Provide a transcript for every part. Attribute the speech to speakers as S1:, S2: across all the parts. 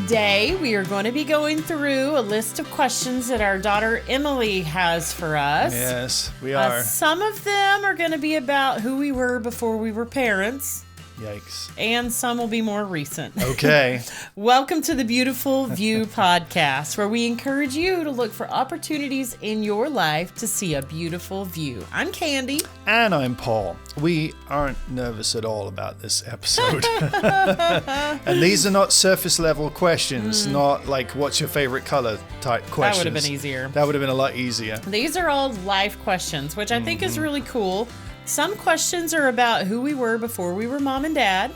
S1: Today, we are going to be going through a list of questions that our daughter Emily has for us.
S2: Yes, we are.
S1: Some of them are going to be about who we were before we were parents.
S2: Yikes.
S1: And some will be more recent.
S2: Okay.
S1: Welcome to the Beautiful View podcast, where we encourage you to look for opportunities in your life to see a beautiful view. I'm Candy.
S2: And I'm Paul. We aren't nervous at all about this episode. And these are not surface level questions, not like what's your favorite color type questions.
S1: That would have been easier.
S2: That would have been a lot easier.
S1: These are all life questions, which I think is really cool. Some questions are about who we were before we were mom and dad,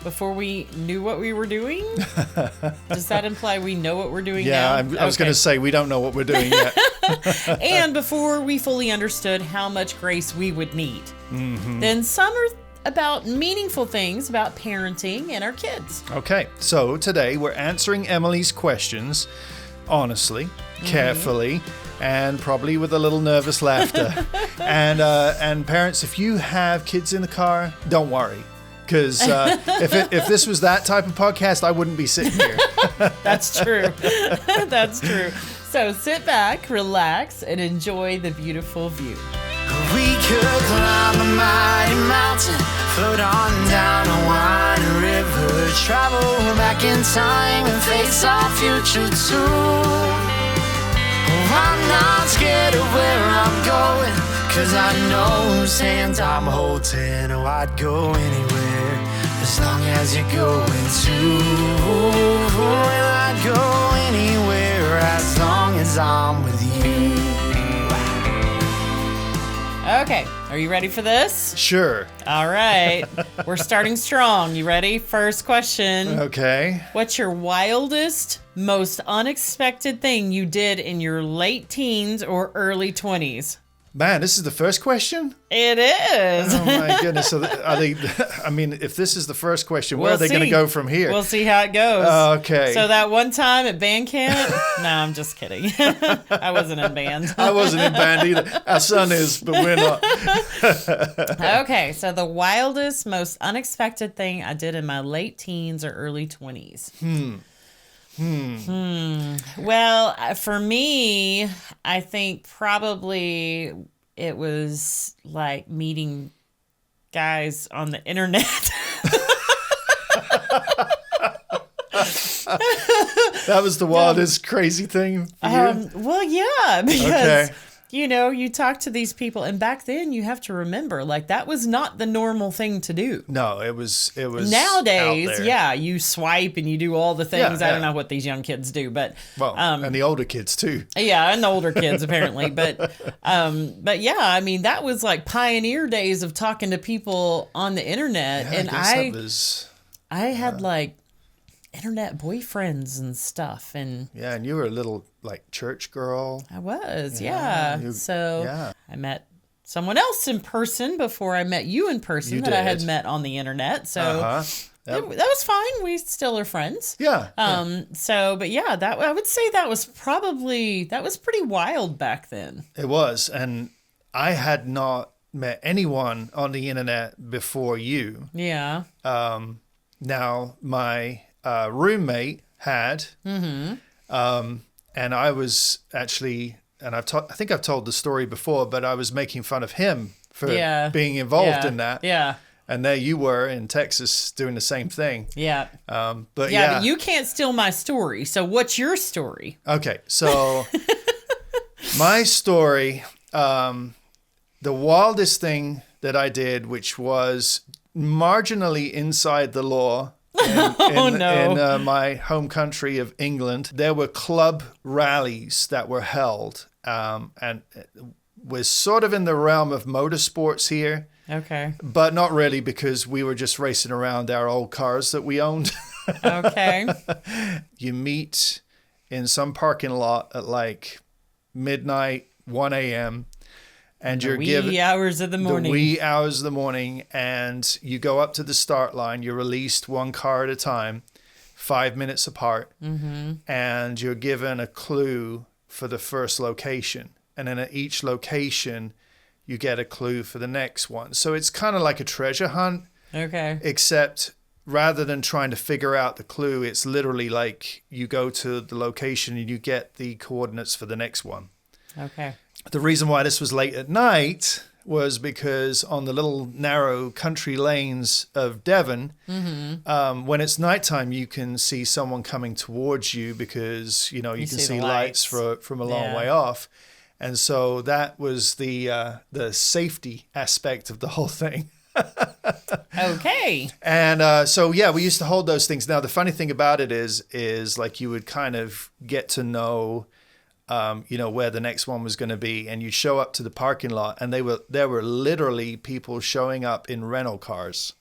S1: before we knew what we were doing. Does that imply we know what we're doing now?
S2: Yeah, I was going to say we don't know what we're doing yet.
S1: And before we fully understood how much grace we would need. Then some are about meaningful things about parenting and our kids.
S2: Okay, so today we're answering Emily's questions honestly, carefully, and probably with a little nervous laughter. And parents, if you have kids in the car, don't worry. Because if this was that type of podcast, I wouldn't be sitting here.
S1: That's true. That's true. So sit back, relax, and enjoy the beautiful view.
S3: We could climb a mighty mountain, float on down a winding river, travel back in time and face our future too. I'm not scared of where I'm going, 'cause I know whose hand I'm holding. Oh, I'd go anywhere, as long as you're going to. Well, I'd go anywhere, as long as I'm with you.
S1: Okay, are you ready for this?
S2: Sure.
S1: All right, we're starting strong. You ready? First question.
S2: Okay.
S1: What's your wildest, most unexpected thing you did in your late teens or early 20s?
S2: Man, this is the first question?
S1: It is.
S2: Oh my goodness. So are they, I mean, if this is the first question, where are they going to go from here?
S1: We'll see how it goes.
S2: Okay.
S1: So that one time at band camp, no, I'm just kidding. I wasn't in band.
S2: I wasn't in band either. Our son is, but we're not.
S1: Okay, so the wildest, most unexpected thing I did in my late teens or early 20s. Well, for me, I think probably it was like meeting guys on the internet.
S2: That was the wildest, crazy thing for you?
S1: Well, yeah, because...
S2: Okay.
S1: You know, you talk to these people, and back then you have to remember, like, that was not the normal thing to do.
S2: No, it was
S1: Nowadays,
S2: out there.
S1: Yeah, you swipe and you do all the things.
S2: Yeah,
S1: I don't know what these young kids do, but
S2: well, and the older kids too.
S1: Yeah, and the older kids apparently, but yeah, I mean, that was like pioneer days of talking to people on the internet,
S2: Yeah,
S1: and
S2: I
S1: had like internet boyfriends and stuff, and
S2: yeah, and you were a little like church girl.
S1: I was, yeah. I met someone else in person before I met you in person
S2: You
S1: that I had
S2: did.
S1: met on the internet. So
S2: Yep.
S1: that was fine. We still are friends.
S2: Yeah.
S1: So, but yeah, that I would say that was pretty wild back then.
S2: It was, and I had not met anyone on the internet before you.
S1: Yeah.
S2: Now my roommate had, and I was actually, and I think I've told the story before, but I was making fun of him for being involved in that.
S1: Yeah.
S2: And there you were in Texas doing the same thing.
S1: Yeah.
S2: But
S1: you can't steal my story. So what's your story?
S2: Okay, so my story, the wildest thing that I did, which was marginally inside the law in my home country of England, there were club rallies that were held, and it was sort of in the realm of motorsports here.
S1: Okay.
S2: But not really, because we were just racing around our old cars that we owned.
S1: Okay.
S2: You meet in some parking lot at like midnight, 1 a.m., and you're given
S1: wee hours of the morning.
S2: The wee hours of the morning, and you go up to the start line. You're released one car at a time, 5 minutes apart, and you're given a clue for the first location. And then at each location, you get a clue for the next one. So it's kind of like a treasure hunt.
S1: Okay.
S2: Except rather than trying to figure out the clue, it's literally like you go to the location and you get the coordinates for the next one.
S1: Okay.
S2: The reason why this was late at night was because on the little narrow country lanes of Devon, when it's nighttime, you can see someone coming towards you because, you can see lights from a long way off. And so that was the safety aspect of the whole thing.
S1: Okay.
S2: And so, yeah, we used to hold those things. Now, the funny thing about it is like you would kind of get to know, where the next one was going to be. And you show up to the parking lot and there were literally people showing up in rental cars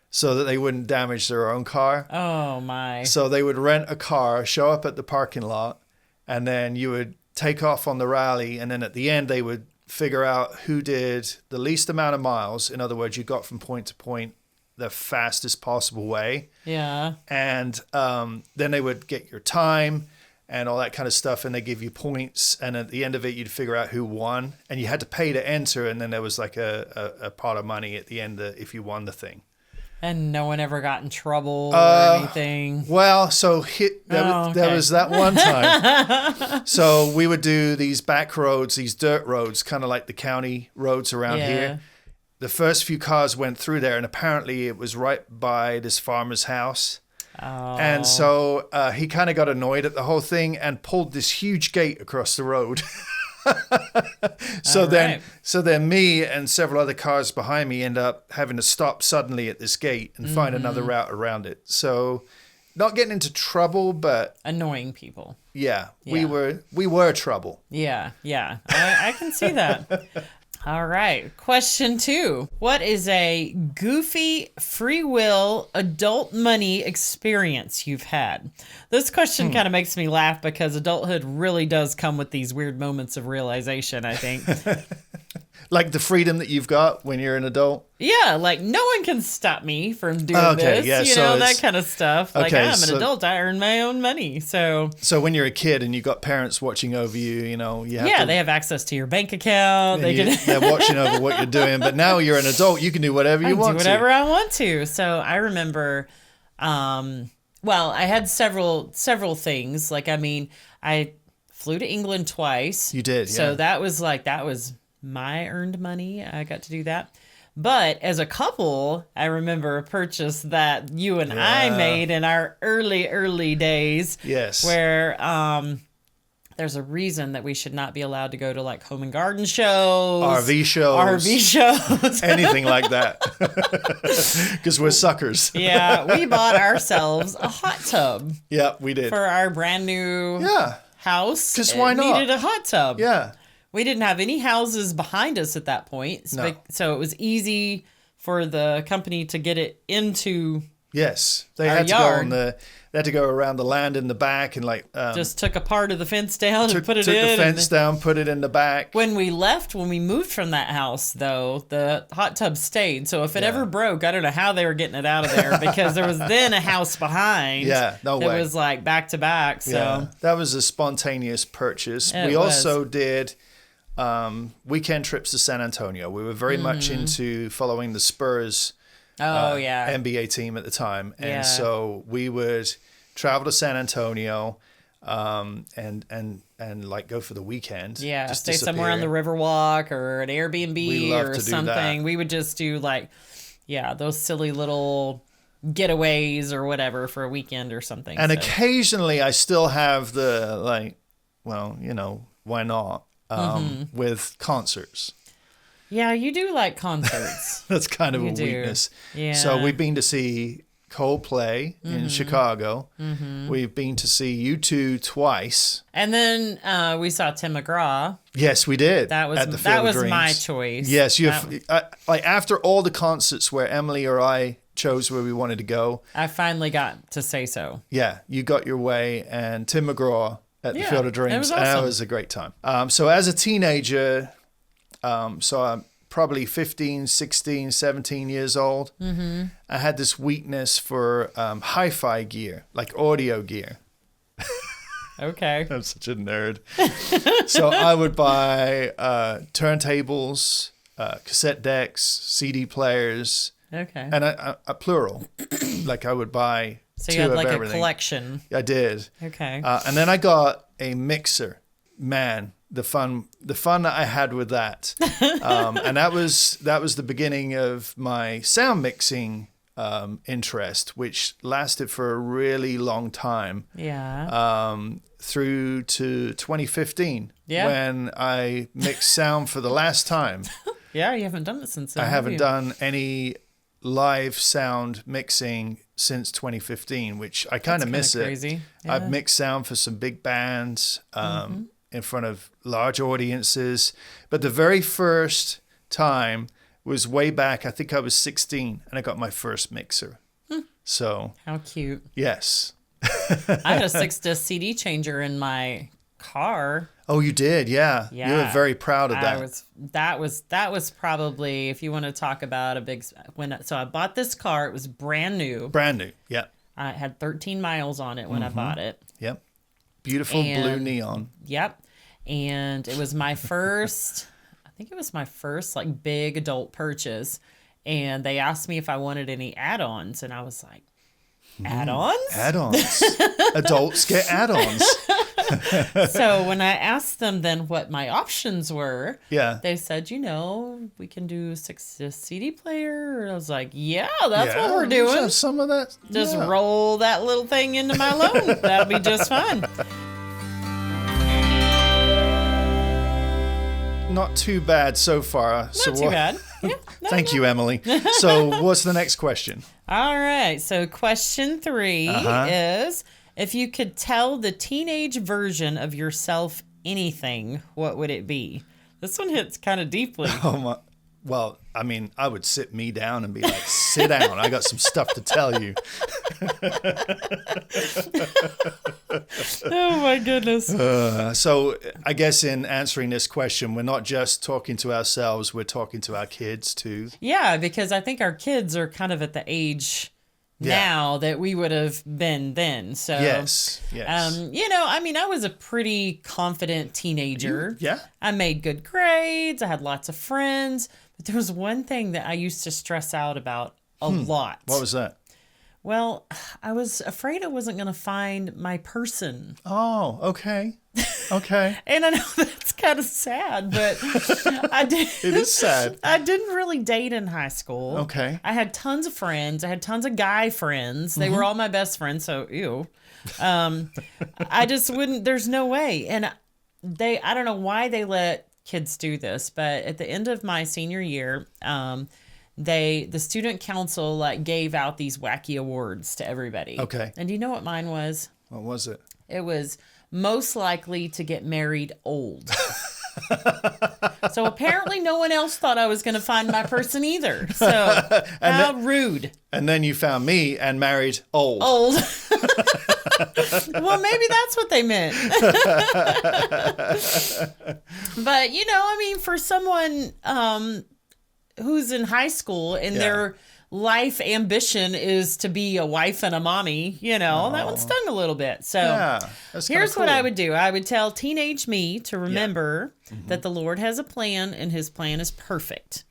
S2: so that they wouldn't damage their own car.
S1: Oh, my.
S2: So they would rent a car, show up at the parking lot, and then you would take off on the rally. And then at the end, they would figure out who did the least amount of miles. In other words, you got from point to point the fastest possible way.
S1: Yeah.
S2: And then they would get your time and all that kind of stuff, and they give you points. And at the end of it, you'd figure out who won. And you had to pay to enter, and then there was like a pot of money at the end if you won the thing.
S1: And no one ever got in trouble or anything.
S2: Well, so there was that one time. So we would do these back roads, these dirt roads, kind of like the county roads around here. The first few cars went through there, and apparently it was right by this farmer's house.
S1: Oh.
S2: And so he kind of got annoyed at the whole thing and pulled this huge gate across the road. So then me and several other cars behind me end up having to stop suddenly at this gate and find another route around it. So not getting into trouble, but
S1: annoying people.
S2: Yeah. we were trouble.
S1: Yeah. I can see that. All right. Question 2. What is a goofy free will adult money experience you've had? This question kind of makes me laugh because adulthood really does come with these weird moments of realization, I think.
S2: Like the freedom that you've got when you're an adult?
S1: Yeah, like no one can stop me from doing this.
S2: Yeah,
S1: that kind of stuff. Like I'm an adult, I earn my own money. So
S2: when you're a kid and you've got parents watching over you, you have
S1: they have access to your bank account.
S2: They're watching over what you're doing. But now you're an adult, you can do whatever you want to.
S1: Do whatever I want to. So I remember, I had several things. Like, I flew to England twice.
S2: You did, yeah.
S1: So that was my earned money. I got to do that. But as a couple, I remember a purchase that you and I made in our early days.
S2: Yes.
S1: Where there's a reason that we should not be allowed to go to like home and garden shows.
S2: RV shows. Anything like that. Because we're suckers.
S1: Yeah. We bought ourselves a hot tub.
S2: Yeah, we did.
S1: For our brand new house.
S2: Because why not?
S1: Needed a hot tub.
S2: Yeah.
S1: We didn't have any houses behind us at that point.
S2: No.
S1: So it was easy for the company to get it into
S2: Yes. They
S1: our
S2: had to
S1: yard.
S2: they had to go around the land in the back and
S1: just took a part of the fence down and put it in.
S2: Took the fence down, put it in the back.
S1: When we moved from that house, though, the hot tub stayed. So if it ever broke, I don't know how they were getting it out of there because there was then a house behind.
S2: Yeah, no way.
S1: It was like back to back. So
S2: yeah, that was a spontaneous purchase.
S1: It
S2: we
S1: was.
S2: also did weekend trips to San Antonio. We were very much into following the Spurs NBA team at the time. And so we would travel to San Antonio and like go for the weekend.
S1: Yeah,
S2: just
S1: stay
S2: disappear.
S1: somewhere on the Riverwalk or an Airbnb or something.
S2: That.
S1: We would just do those silly little getaways or whatever for a weekend or something.
S2: And occasionally I still have the why not? With concerts.
S1: Yeah, you do like concerts.
S2: That's kind of a weakness.
S1: Yeah.
S2: So we've been to see Coldplay in Chicago. We've been to see U2 twice.
S1: And then we saw Tim McGraw.
S2: Yes, we did.
S1: That was my choice.
S2: Yes, after all the concerts where Emily or I chose where we wanted to go,
S1: I finally got to say so.
S2: Yeah, you got your way, and Tim McGraw at the Field of Dreams.
S1: It was awesome.
S2: And that was a great time. So as a teenager, so I'm probably 15, 16, 17 years old. I had this weakness for hi-fi gear, like audio gear.
S1: Okay.
S2: I'm such a nerd. So I would buy turntables, cassette decks, CD players,
S1: Okay.
S2: And a plural. Like I would buy
S1: So
S2: two
S1: you had
S2: of
S1: like
S2: everything.
S1: a collection.
S2: I did.
S1: Okay.
S2: And then I got a mixer. Man, the fun that I had with that. And that was the beginning of my sound mixing interest, which lasted for a really long time.
S1: Yeah.
S2: Through to 2015,
S1: Yeah.
S2: when I mixed sound for the last time.
S1: Yeah, you haven't done it since then.
S2: I
S1: have
S2: haven't
S1: you?
S2: done any live sound mixing since 2015, which I kind of miss it.
S1: Crazy. Yeah.
S2: I've mixed sound for some big bands in front of large audiences. But the very first time was way back, I think I was 16, and I got my first mixer. So,
S1: How cute.
S2: yes.
S1: I had a 6-disc CD changer in my car.
S2: Oh, you did? Yeah. You were
S1: Yeah.
S2: very proud of that.
S1: That was probably, if you want to talk about a big, so I bought this car. It was brand new.
S2: Brand new. Yeah.
S1: I had 13 miles on it when I bought it.
S2: Yep. Beautiful blue neon.
S1: Yep. And it was my first, I think it was my first like big adult purchase. And they asked me if I wanted any add-ons. And I was like, add-ons?
S2: Add-ons. Adults get add-ons.
S1: So when I asked them then what my options were,
S2: Yeah.
S1: they said, we can do 6-disc CD player. And I was like, yeah, that's what we're
S2: let's
S1: doing.
S2: have some of that.
S1: Just
S2: yeah.
S1: roll that little thing into my loan. That'll be just fine.
S2: Not too bad so far.
S1: Not too bad. Yeah,
S2: Thank you, Emily. So what's the next question?
S1: All right. So question 3 is, if you could tell the teenage version of yourself anything, what would it be? This one hits kind of deeply.
S2: Oh my. Well, I mean, I would sit me down and be like, sit down. I got some stuff to tell you.
S1: Oh my goodness.
S2: So I guess in answering this question, we're not just talking to ourselves, we're talking to our kids too.
S1: Yeah, because I think our kids are kind of at the age now that we would have been then. So
S2: Yes.
S1: I was a pretty confident teenager.
S2: Yeah.
S1: I made good grades. I had lots of friends. But there was one thing that I used to stress out about a lot.
S2: What was that?
S1: Well, I was afraid I wasn't going to find my person.
S2: Oh, okay. Okay.
S1: And I know that's kind of sad, but I did.
S2: It is sad.
S1: I didn't really date in high school.
S2: Okay.
S1: I had tons of friends. I had tons of guy friends. They were all my best friends, so ew. I just wouldn't, there's no way. And I don't know why they let kids do this, but at the end of my senior year, the student council gave out these wacky awards to everybody.
S2: Okay.
S1: And do you know what mine was?
S2: What was it?
S1: It was most likely to get married old. So apparently no one else thought I was going to find my person either. So how rude.
S2: And then you found me and married old.
S1: Old. Well, maybe that's what they meant. But, for someone who's in high school and their life ambition is to be a wife and a mommy, that one stung a little bit. So
S2: that's
S1: here's
S2: cool.
S1: what I would do. I would tell teenage me to remember that the Lord has a plan and his plan is perfect.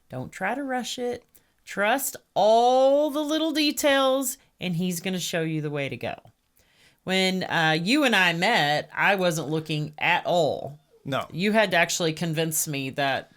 S1: Don't try to rush it. Trust all the little details and he's going to show you the way to go. When you and I met, I wasn't looking at all.
S2: No.
S1: You had to actually convince me that,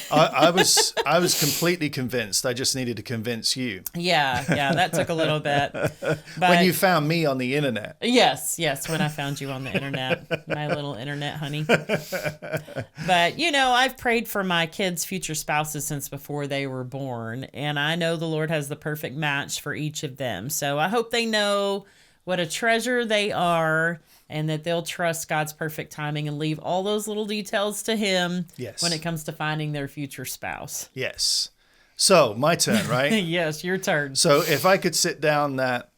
S2: I was completely convinced. I just needed to convince you.
S1: Yeah, that took a little bit. But
S2: When you found me on the internet.
S1: Yes, when I found you on the internet, my little internet honey. But, I've prayed for my kids' future spouses since before they were born, and I know the Lord has the perfect match for each of them. So I hope they know what a treasure they are, and that they'll trust God's perfect timing and leave all those little details to him when it comes to finding their future spouse.
S2: Yes. So, my turn, right?
S1: Yes, your turn.
S2: So, if I could sit down that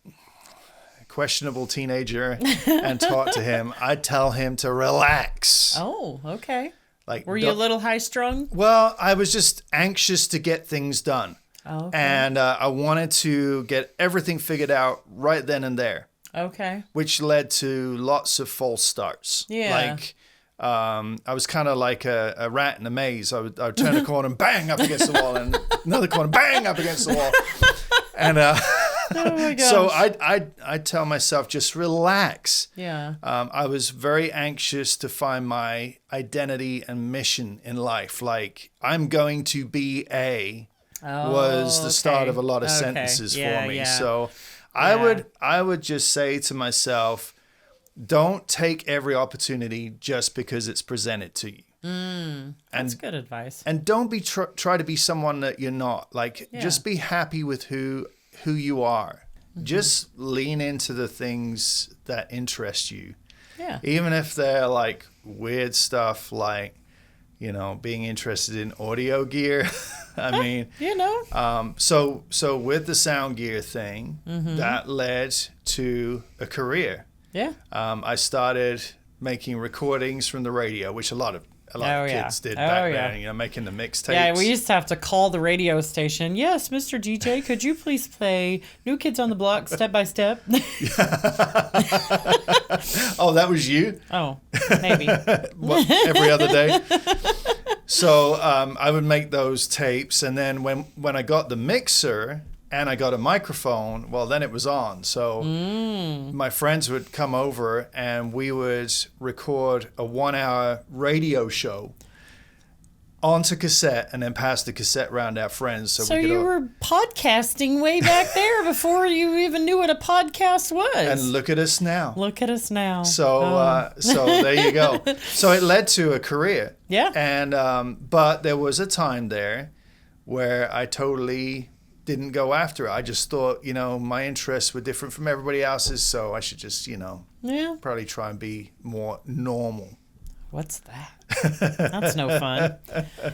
S2: questionable teenager and talk to him, I'd tell him to relax.
S1: Oh, okay.
S2: Like,
S1: were you a little high strung?
S2: Well, I was just anxious to get things done.
S1: Oh, okay.
S2: And I wanted to get everything figured out right then and there.
S1: Okay.
S2: Which led to lots of false starts.
S1: Yeah.
S2: Like, I was kind of like a rat in a maze. I would turn a corner and bang up against the wall, and another corner, bang up against the wall. And
S1: Oh my gosh.
S2: so I tell myself, just relax.
S1: Yeah.
S2: I was very anxious to find my identity and mission in life. Like, I'm going to be was the start of a lot of sentences for me. So I would just say to myself, don't take every opportunity just because it's presented to you.
S1: That's good advice.
S2: And don't be try to be someone that you're not. Like, just be happy with who you are. Just lean into the things that interest you.
S1: Yeah.
S2: Even if they're like weird stuff, like, being interested in audio gear. I mean, so with the sound gear thing, that led to a career.
S1: Yeah.
S2: I started making recordings from the radio, which a lot of kids did back then, making the mixtapes.
S1: Yeah, we used to have to call the radio station. Yes, Mr. DJ, could you please play New Kids on the Block, Step by Step?
S2: Oh, that was you?
S1: Oh, maybe.
S2: Every other day? So I would make those tapes, and then when I got the mixer and I got a microphone, well, then it was on. So my friends would come over and we would record a 1-hour radio show onto cassette and then pass the cassette around our friends.
S1: So you were podcasting way back there before you even knew what a podcast was.
S2: And look at us now.
S1: Look at us now.
S2: So so there you go. So it led to a career.
S1: Yeah.
S2: And but there was a time there where I totally didn't go after it. I just thought, my interests were different from everybody else's, so I should just, probably try and be more normal.
S1: What's that? That's no fun.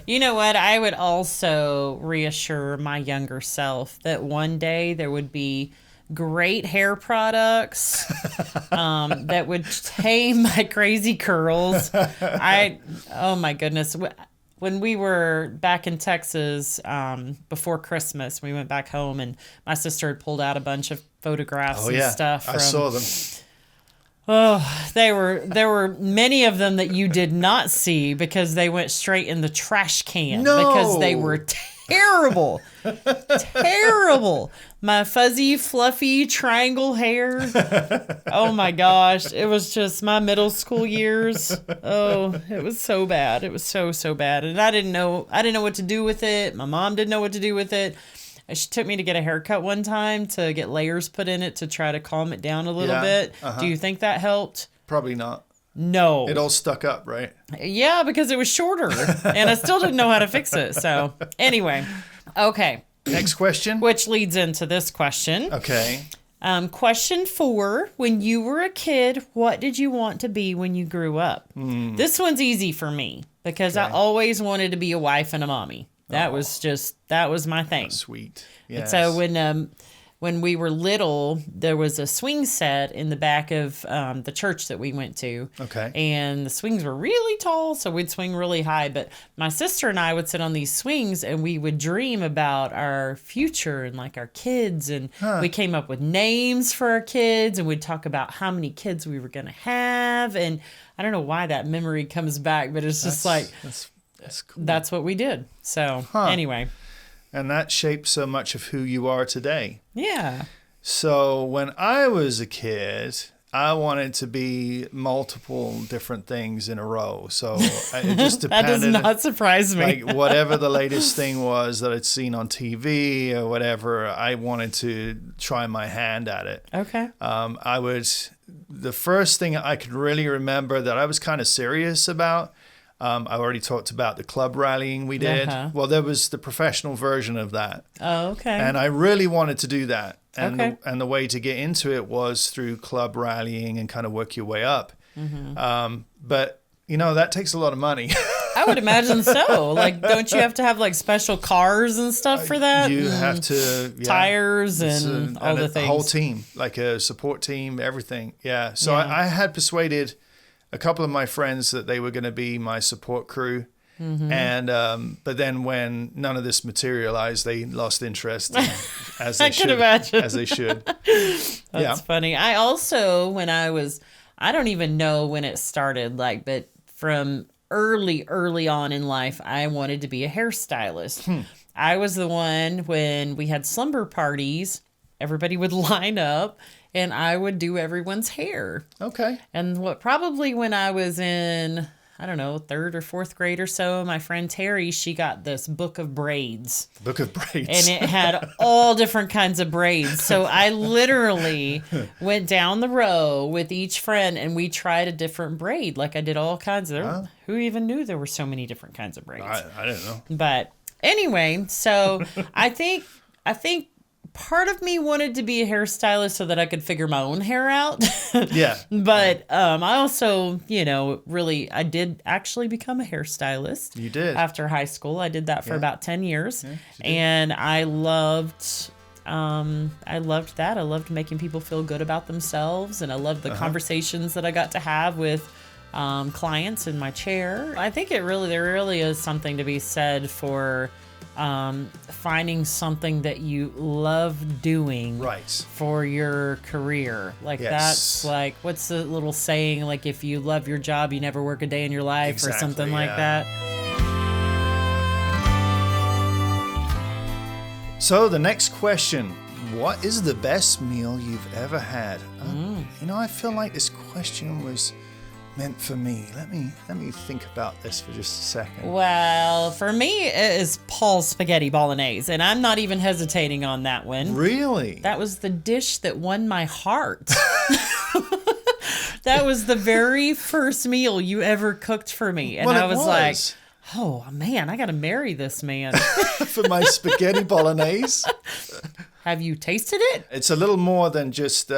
S1: You know what? I would also reassure my younger self that one day there would be great hair products that would tame my crazy curls. Oh my goodness. When we were back in Texas before Christmas, we went back home and my sister had pulled out a bunch of photographs and stuff.
S2: I saw them.
S1: Oh, there were many of them that you did not see because they went straight in the trash can because they were terrible. Terrible. My fuzzy, fluffy triangle hair. Oh my gosh. It was just my middle school years. Oh, it was so bad. It was so bad. And I didn't know what to do with it. My mom didn't know what to do with it. She took me to get a haircut one time to get layers put in it to try to calm it down a little bit. Do you think that helped?
S2: Probably not.
S1: No.
S2: It all stuck up, right?
S1: Yeah, because it was shorter. And I still didn't know how to fix it. So anyway. Okay.
S2: Next question.
S1: Which leads into this question.
S2: Okay.
S1: Question 4. When you were a kid, what did you want to be when you grew up? This one's easy for me because I always wanted to be a wife and a mommy. That was my thing.
S2: That's sweet. Yes.
S1: And so when we were little, there was a swing set in the back of the church that we went to.
S2: Okay.
S1: And the swings were really tall, so we'd swing really high. But my sister and I would sit on these swings, and we would dream about our future and like our kids. And we came up with names for our kids, and we'd talk about how many kids we were going to have. And I don't know why that memory comes back, but it's just
S2: that's cool.
S1: That's what we did. So anyway.
S2: And that shaped so much of who you are today.
S1: Yeah.
S2: So when I was a kid, I wanted to be multiple different things in a row. So it just depended.
S1: That does not surprise me.
S2: Like whatever the latest thing was that I'd seen on TV or whatever, I wanted to try my hand at it.
S1: Okay.
S2: The first thing I could really remember that I was kind of serious about, I already talked about the club rallying we did. Well, there was the professional version of that.
S1: Oh, okay.
S2: And I really wanted to do that. And the way to get into it was through club rallying and kind of work your way up. But, that takes a lot of money.
S1: I would imagine so. Like, don't you have to have like special cars and stuff for that?
S2: You have to. Yeah.
S1: Tires and all the things.
S2: A whole team, like a support team, everything. Yeah. So I had persuaded a couple of my friends that they were going to be my support crew. And but then when none of this materialized, they lost interest as they should.
S1: Imagine.
S2: As they should.
S1: That's funny. I also, I don't even know when it started, but from early on in life, I wanted to be a hairstylist. I was the one when we had slumber parties, everybody would line up and I would do everyone's hair.
S2: Okay.
S1: And probably when I was in, I don't know, 3rd or 4th grade or so, my friend Terry, she got this book of braids.
S2: Book of braids.
S1: And it had all different kinds of braids. So I literally went down the row with each friend and we tried a different braid. Like I did all kinds of, who even knew there were so many different kinds of braids?
S2: I didn't know.
S1: But anyway, so I think part of me wanted to be a hairstylist so that I could figure my own hair out.
S2: Yeah.
S1: But I also, I did actually become a hairstylist.
S2: You did.
S1: After high school. I did that for about 10 years.
S2: Yeah,
S1: and I loved that. I loved making people feel good about themselves. And I loved the conversations that I got to have with clients in my chair. I think there really is something to be said for finding something that you love doing for your career. Like that's like, what's the little saying? Like if you love your job, you never work a day in your life or something like that.
S2: So the next question, what is the best meal you've ever had? I feel like this question was meant for me. Let me think about this for just a second.
S1: Well, for me, it is Paul's spaghetti bolognese, and I'm not even hesitating on that one.
S2: Really?
S1: That was the dish that won my heart. That was the very first meal you ever cooked for me, and I was like, oh man, I got to marry this man.
S2: For my spaghetti bolognese.
S1: Have you tasted it?
S2: It's a little more than just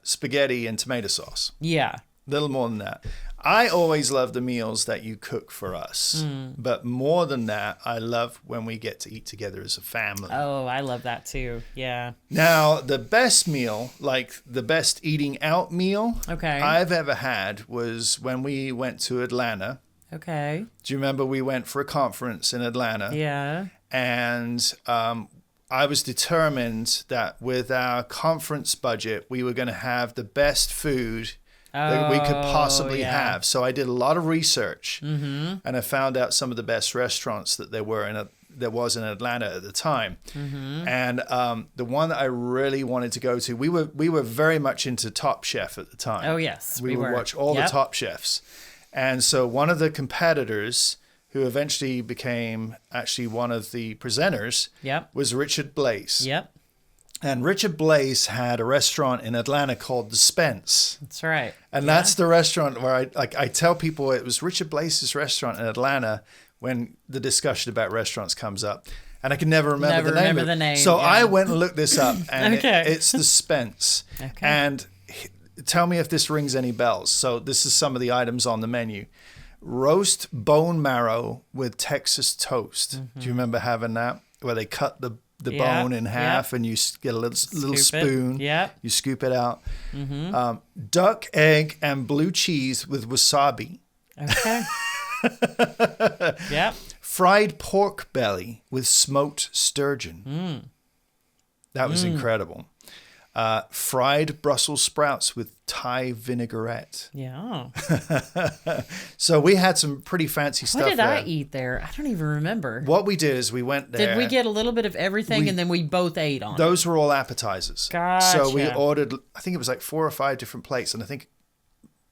S2: spaghetti and tomato sauce.
S1: Yeah.
S2: Little more than that. I always love the meals that you cook for us. But more than that, I love when we get to eat together as a family.
S1: Oh, I love that too. Yeah.
S2: Now, the best meal, like the best eating out meal I've ever had was when we went to Atlanta.
S1: Okay.
S2: Do you remember we went for a conference in Atlanta?
S1: Yeah.
S2: And I was determined that with our conference budget, we were going to have the best food that we could possibly have. So I did a lot of research, and I found out some of the best restaurants that there was in Atlanta at the time. And the one that I really wanted to go to, we were very much into Top Chef at the time.
S1: Oh yes,
S2: we would watch all the top chefs. And so one of the competitors, who eventually became actually one of the presenters, was Richard Blais.
S1: Yep.
S2: And Richard Blais had a restaurant in Atlanta called The Spence.
S1: That's right.
S2: And that's the restaurant where I tell people it was Richard Blais's restaurant in Atlanta when the discussion about restaurants comes up. And I can never remember the name. So I went and looked this up, and it's The Spence. Okay. And tell me if this rings any bells. So this is some of the items on the menu. Roast bone marrow with Texas toast. Do you remember having that? Where they cut the bone in half and you get a little spoon. You scoop it out. Duck, egg, and blue cheese with wasabi.
S1: Okay.
S2: Fried pork belly with smoked sturgeon. That was incredible. Fried Brussels sprouts with Thai vinaigrette.
S1: Yeah.
S2: So we had some pretty fancy stuff.
S1: What did I eat there? I don't even remember.
S2: What we did is we went there.
S1: Did we get a little bit of everything and then we both ate on it?
S2: Those were all appetizers.
S1: Gotcha.
S2: So we ordered, I think it was like 4 or 5 different plates, and I think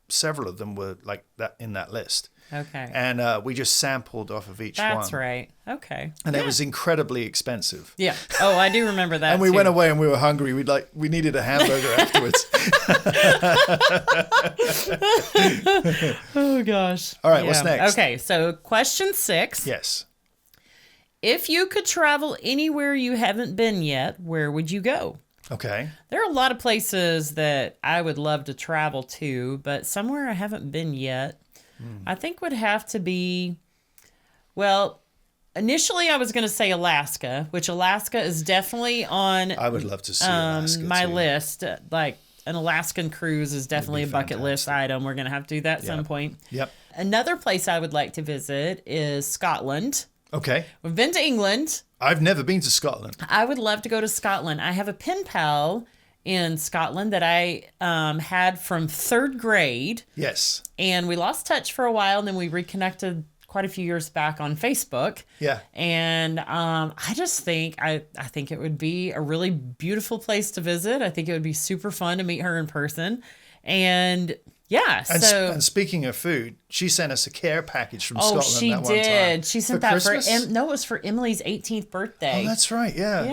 S2: several of them were like that in that list.
S1: Okay.
S2: And we just sampled off of each one.
S1: That's right. Okay.
S2: And it was incredibly expensive.
S1: Yeah. Oh, I do remember that.
S2: And we went away and we were hungry. We needed a hamburger afterwards.
S1: Oh gosh.
S2: All right, what's next?
S1: Okay, so question 6.
S2: Yes.
S1: If you could travel anywhere you haven't been yet, where would you go?
S2: Okay.
S1: There are a lot of places that I would love to travel to, but somewhere I haven't been yet, I think would have to be, well, initially I was going to say Alaska, which Alaska is definitely on
S2: I would love to see Alaska
S1: my
S2: too.
S1: list. Like an Alaskan cruise is definitely a bucket list item. We're going to have to do that at some point.
S2: Yep.
S1: Another place I would like to visit is Scotland.
S2: Okay.
S1: We've been to England.
S2: I've never been to Scotland.
S1: I would love to go to Scotland. I have a pen pal in Scotland that I had from 3rd grade.
S2: Yes.
S1: And we lost touch for a while, and then we reconnected quite a few years back on Facebook.
S2: Yeah.
S1: And I just think I think it would be a really beautiful place to visit. I think it would be super fun to meet her in person. And yeah,
S2: and speaking of food, she sent us a care package from Scotland
S1: she
S2: that one
S1: did.
S2: time.
S1: She sent
S2: for
S1: that
S2: Christmas?
S1: it was for Emily's 18th birthday.
S2: Oh, that's right. Yeah.
S1: Yeah,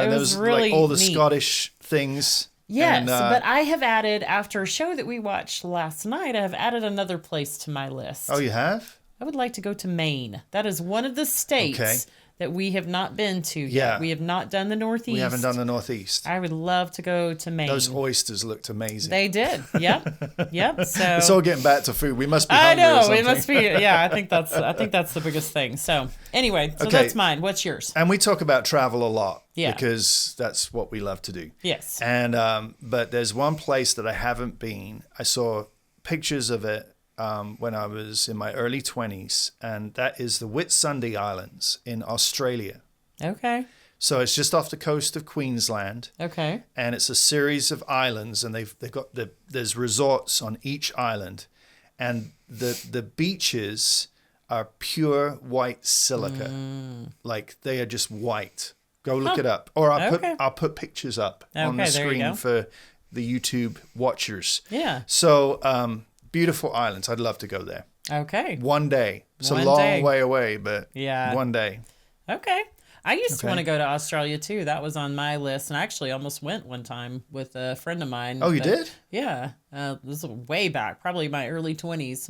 S2: And
S1: it
S2: there
S1: was
S2: was
S1: really
S2: like all the
S1: neat.
S2: Scottish things.
S1: Yes,
S2: And,
S1: but I have added, after a show that we watched last night, I have added another place to my list.
S2: Oh, you have?
S1: I would like to go to Maine. That is one of the states that we have not been to yet.
S2: Yeah.
S1: We have not done the Northeast.
S2: We haven't done the Northeast.
S1: I would love to go to Maine.
S2: Those oysters looked amazing.
S1: They did. Yep. Yep. So
S2: It's all getting back to food. We must be
S1: I
S2: hungry or
S1: know.
S2: something.
S1: It must be. Yeah, I think that's the biggest thing. So anyway, so
S2: Okay.
S1: that's mine. What's yours?
S2: And we talk about travel a lot
S1: Yeah.
S2: because that's what we love to do.
S1: Yes.
S2: And but there's one place that I haven't been. I saw pictures of it when I was in my early 20s, and that is the Whitsunday Islands in Australia.
S1: Okay.
S2: So it's just off the coast of Queensland,
S1: Okay.
S2: and it's a series of islands, and they've got there's resorts on each island, and the beaches are pure white silica, like they are just white. Go look it up, or I'll put pictures up on the
S1: Okay, there you
S2: screen
S1: go.
S2: for the YouTube watchers.
S1: Yeah.
S2: So beautiful islands. I'd love to go there
S1: Okay.
S2: one day. It's
S1: One
S2: a long
S1: day.
S2: way away, but
S1: Yeah.
S2: one day.
S1: Okay. I used to
S2: Okay.
S1: want to go to Australia too. That was on my list, and I actually almost went one time with a friend of mine.
S2: Oh, you
S1: but-
S2: did?
S1: Yeah. This is way back, probably my early 20s.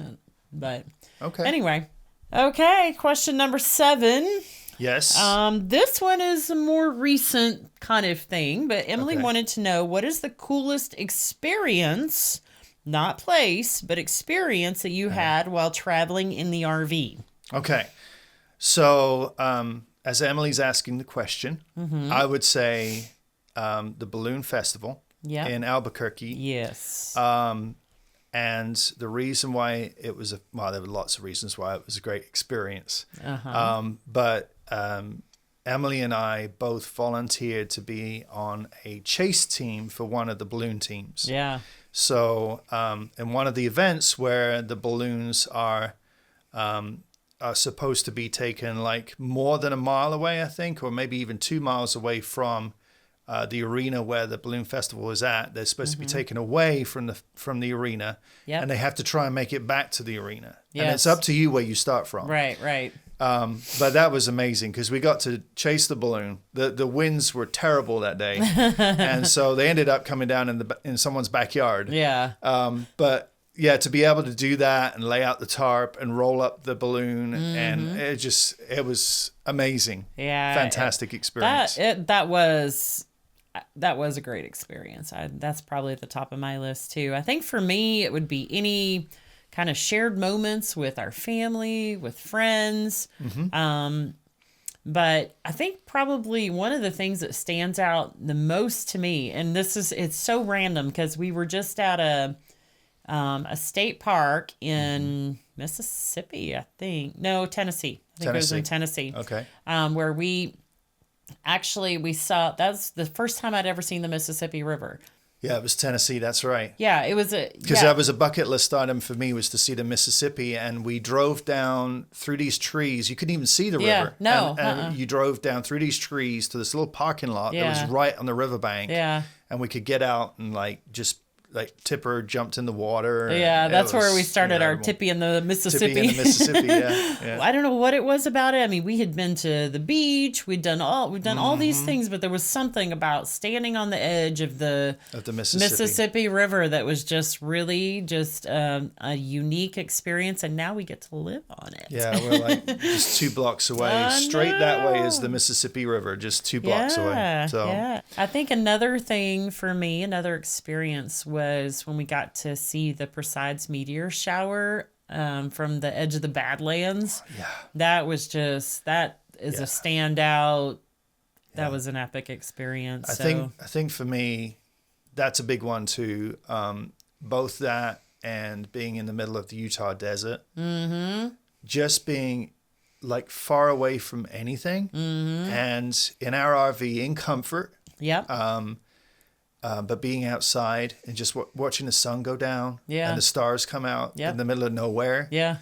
S1: But
S2: Okay.
S1: anyway. Okay. Question number 7.
S2: Yes.
S1: This one is a more recent kind of thing, but Emily
S2: Okay.
S1: wanted to know, what is the coolest experience, not place, but experience that you had while traveling in the RV?
S2: Okay. So, as Emily's asking the question, I would say the Balloon Festival
S1: Yeah.
S2: in Albuquerque.
S1: Yes.
S2: And the reason why it was, there were lots of reasons why it was a great experience. But Emily and I both volunteered to be on a chase team for one of the balloon teams.
S1: Yeah.
S2: So in one of the events where the balloons are supposed to be taken like more than a mile away, I think, or maybe even 2 miles away from the arena where the balloon festival is at. They're supposed to be taken away from the arena,
S1: Yep.
S2: and they have to try and make it back to the arena. And
S1: Yes.
S2: it's up to you where you start from.
S1: Right, right.
S2: But that was amazing because we got to chase the balloon. The winds were terrible that day, and so they ended up coming down in someone's backyard.
S1: Yeah.
S2: But yeah, to be able to do that and lay out the tarp and roll up the balloon, and it was amazing.
S1: Yeah.
S2: Fantastic experience.
S1: That was a great experience. That's probably at the top of my list too. I think for me, it would be any kind of shared moments with our family, with friends. But I think probably one of the things that stands out the most to me, and it's so random because we were just at a state park in Mississippi, I think. No, Tennessee. I think it was in Tennessee.
S2: Okay.
S1: Where we saw, that's the first time I'd ever seen the Mississippi River.
S2: Yeah, it was Tennessee. That's right.
S1: Yeah, it was
S2: Because that was a bucket list item for me, was to see the Mississippi, and we drove down through these trees. You couldn't even see the river.
S1: No,
S2: and you drove down through these trees to this little parking lot that was right on the riverbank.
S1: Yeah.
S2: And we could get out and Tipper jumped in the water.
S1: Yeah, that's where we started our
S2: incredible.
S1: Tippy in the Mississippi.
S2: Tippy in the Mississippi, yeah.
S1: I don't know what it was about it. I mean, we had been to the beach. We've done all these things, but there was something about standing on the edge of the Mississippi River that was just really just a unique experience, and now we get to live on it.
S2: Yeah, we're like just 2 blocks away. Straight that way is the Mississippi River, just 2 blocks away. So
S1: Yeah. I think another thing for me, another experience was when we got to see the Perseids meteor shower from the edge of the Badlands.
S2: Yeah.
S1: That is a standout. That was an epic experience.
S2: I think for me, that's a big one too. Both that and being in the middle of the Utah desert. Mm-hmm. Just being like far away from anything, and in our RV in comfort.
S1: Yep.
S2: but being outside and just watching the sun go down
S1: Yeah.
S2: and the stars come out
S1: Yep.
S2: in the middle of nowhere.
S1: Yeah.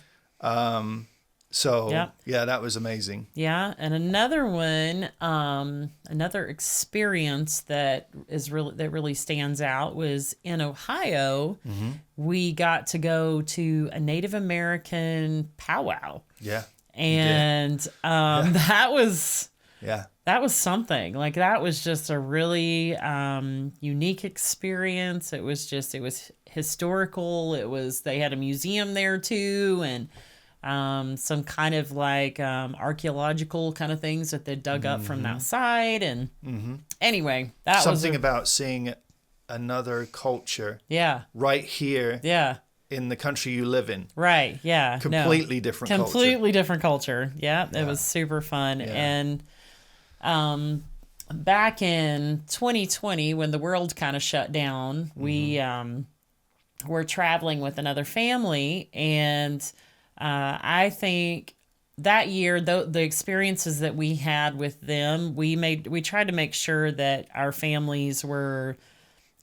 S2: So
S1: Yep.
S2: yeah, that was amazing.
S1: Yeah, and another one, another experience that really stands out was in Ohio.
S2: Mm-hmm.
S1: We got to go to a Native American powwow,
S2: Yeah.
S1: and that was something. Like, that was just a really unique experience. It was historical. They had a museum there too, and some kind of like archaeological kind of things that they dug up from that side. And anyway, that
S2: Something about seeing another culture
S1: yeah,
S2: right here
S1: yeah,
S2: in the country you live in.
S1: right, yeah,
S2: Completely different culture.
S1: completely different culture. Yeah, it was super fun.
S2: Yeah.
S1: And back in 2020, when the world kind of shut down, we were traveling with another family, and I think that year, the experiences that we had with them, we tried to make sure that our families were,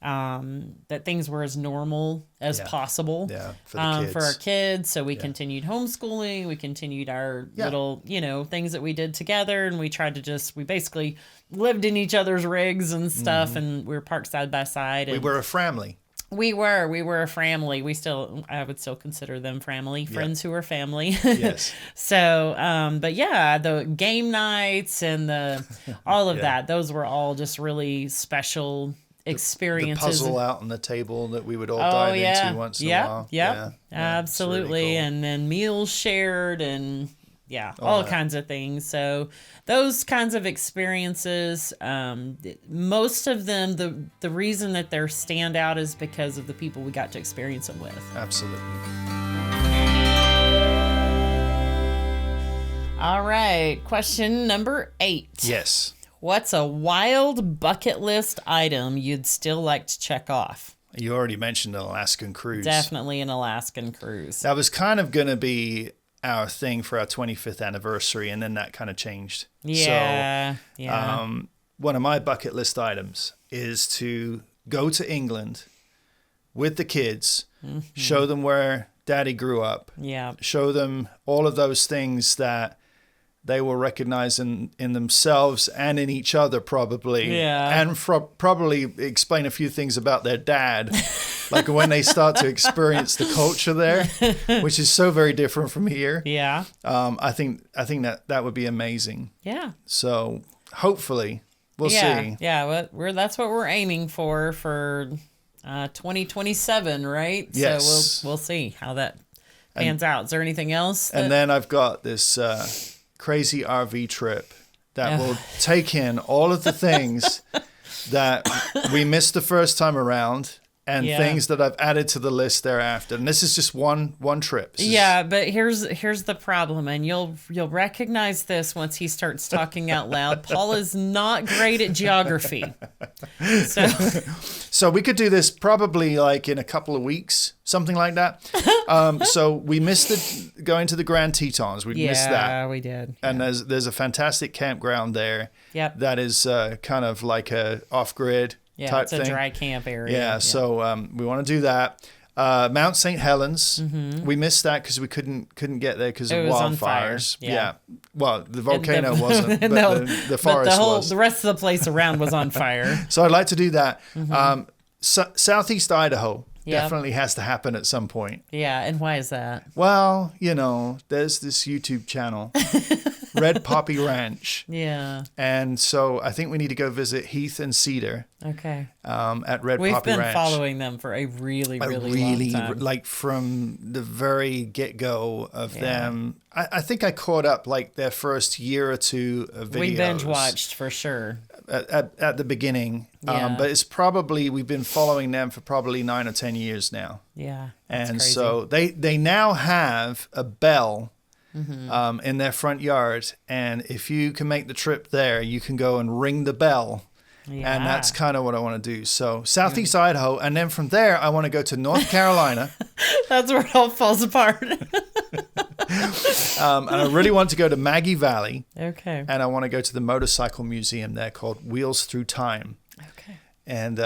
S1: that things were as normal as possible.
S2: Yeah, for the kids.
S1: For our kids. So we continued homeschooling. We continued our little, things that we did together, and we tried to we basically lived in each other's rigs and stuff, and we were parked side by side. And
S2: We were a family.
S1: We were a family. I would still consider them family, friends who are family.
S2: Yes.
S1: So, but yeah, the game nights and all of that, those were all just really special
S2: The
S1: experiences.
S2: puzzle out on the table that we would all dive into once in a while.
S1: Yeah,
S2: it's
S1: absolutely.
S2: really cool.
S1: And then meals shared and all kinds of things. So those kinds of experiences, most of them, the reason that they're stand out is because of the people we got to experience them with.
S2: Absolutely.
S1: All right. Question number 8.
S2: Yes.
S1: What's a wild bucket list item you'd still like to check off?
S2: You already mentioned an Alaskan cruise.
S1: Definitely an Alaskan cruise.
S2: That was kind of going to be our thing for our 25th anniversary, and then that kind of changed.
S1: Yeah.
S2: So, one of my bucket list items is to go to England with the kids, show them where Daddy grew up, show them all of those things that they will recognize in themselves and in each other, probably.
S1: Yeah.
S2: And probably explain a few things about their dad, like when they start to experience the culture there, which is so very different from here.
S1: Yeah.
S2: I think that would be amazing.
S1: Yeah.
S2: So hopefully we'll see.
S1: Yeah. That's what we're aiming for 2027, right?
S2: Yes.
S1: So we'll see how that pans out. Is there anything else?
S2: And then I've got this crazy RV trip that will take in all of the things that we missed the first time around, and things that I've added to the list thereafter. And this is just one trip.
S1: But here's the problem, and you'll recognize this once he starts talking out loud. Paul is not great at geography.
S2: So we could do this probably like in a couple of weeks, something like that. So we missed going to the Grand Tetons. We missed that.
S1: Yeah, we did.
S2: And there's a fantastic campground there.
S1: Yep.
S2: That is kind of like a off-grid type
S1: it's a
S2: thing.
S1: dry camp area.
S2: Yeah, so we want to do that. Mount St. Helens, we missed that because we couldn't get there because of
S1: was on
S2: wildfires.
S1: fire. Yeah.
S2: Well, the volcano wasn't, but the forest was.
S1: The rest of the place around was on fire.
S2: So I'd like to do that. Southeast Idaho definitely has to happen at some point.
S1: Yeah, and why is that?
S2: Well, there's this YouTube channel, Red Poppy Ranch.
S1: Yeah.
S2: And so I think we need to go visit Heath and Cedar.
S1: Okay.
S2: At Red
S1: We've
S2: Poppy
S1: been
S2: Ranch.
S1: following them for a really long time.
S2: Like from the very get-go of them. I think I caught up like their first year or two of videos.
S1: We binge watched for sure.
S2: At the beginning.
S1: Yeah.
S2: But we've been following them for probably 9 or 10 years now.
S1: Yeah.
S2: And
S1: crazy.
S2: so they now have a bell in their front yard. And if you can make the trip there, you can go and ring the bell.
S1: Yeah.
S2: And that's kind of what I want to do. So Southeast Idaho. And then from there, I want to go to North Carolina.
S1: That's where it all falls apart.
S2: And I really want to go to Maggie Valley.
S1: Okay.
S2: And I want to go to the motorcycle museum there called Wheels Through Time.
S1: Okay.
S2: and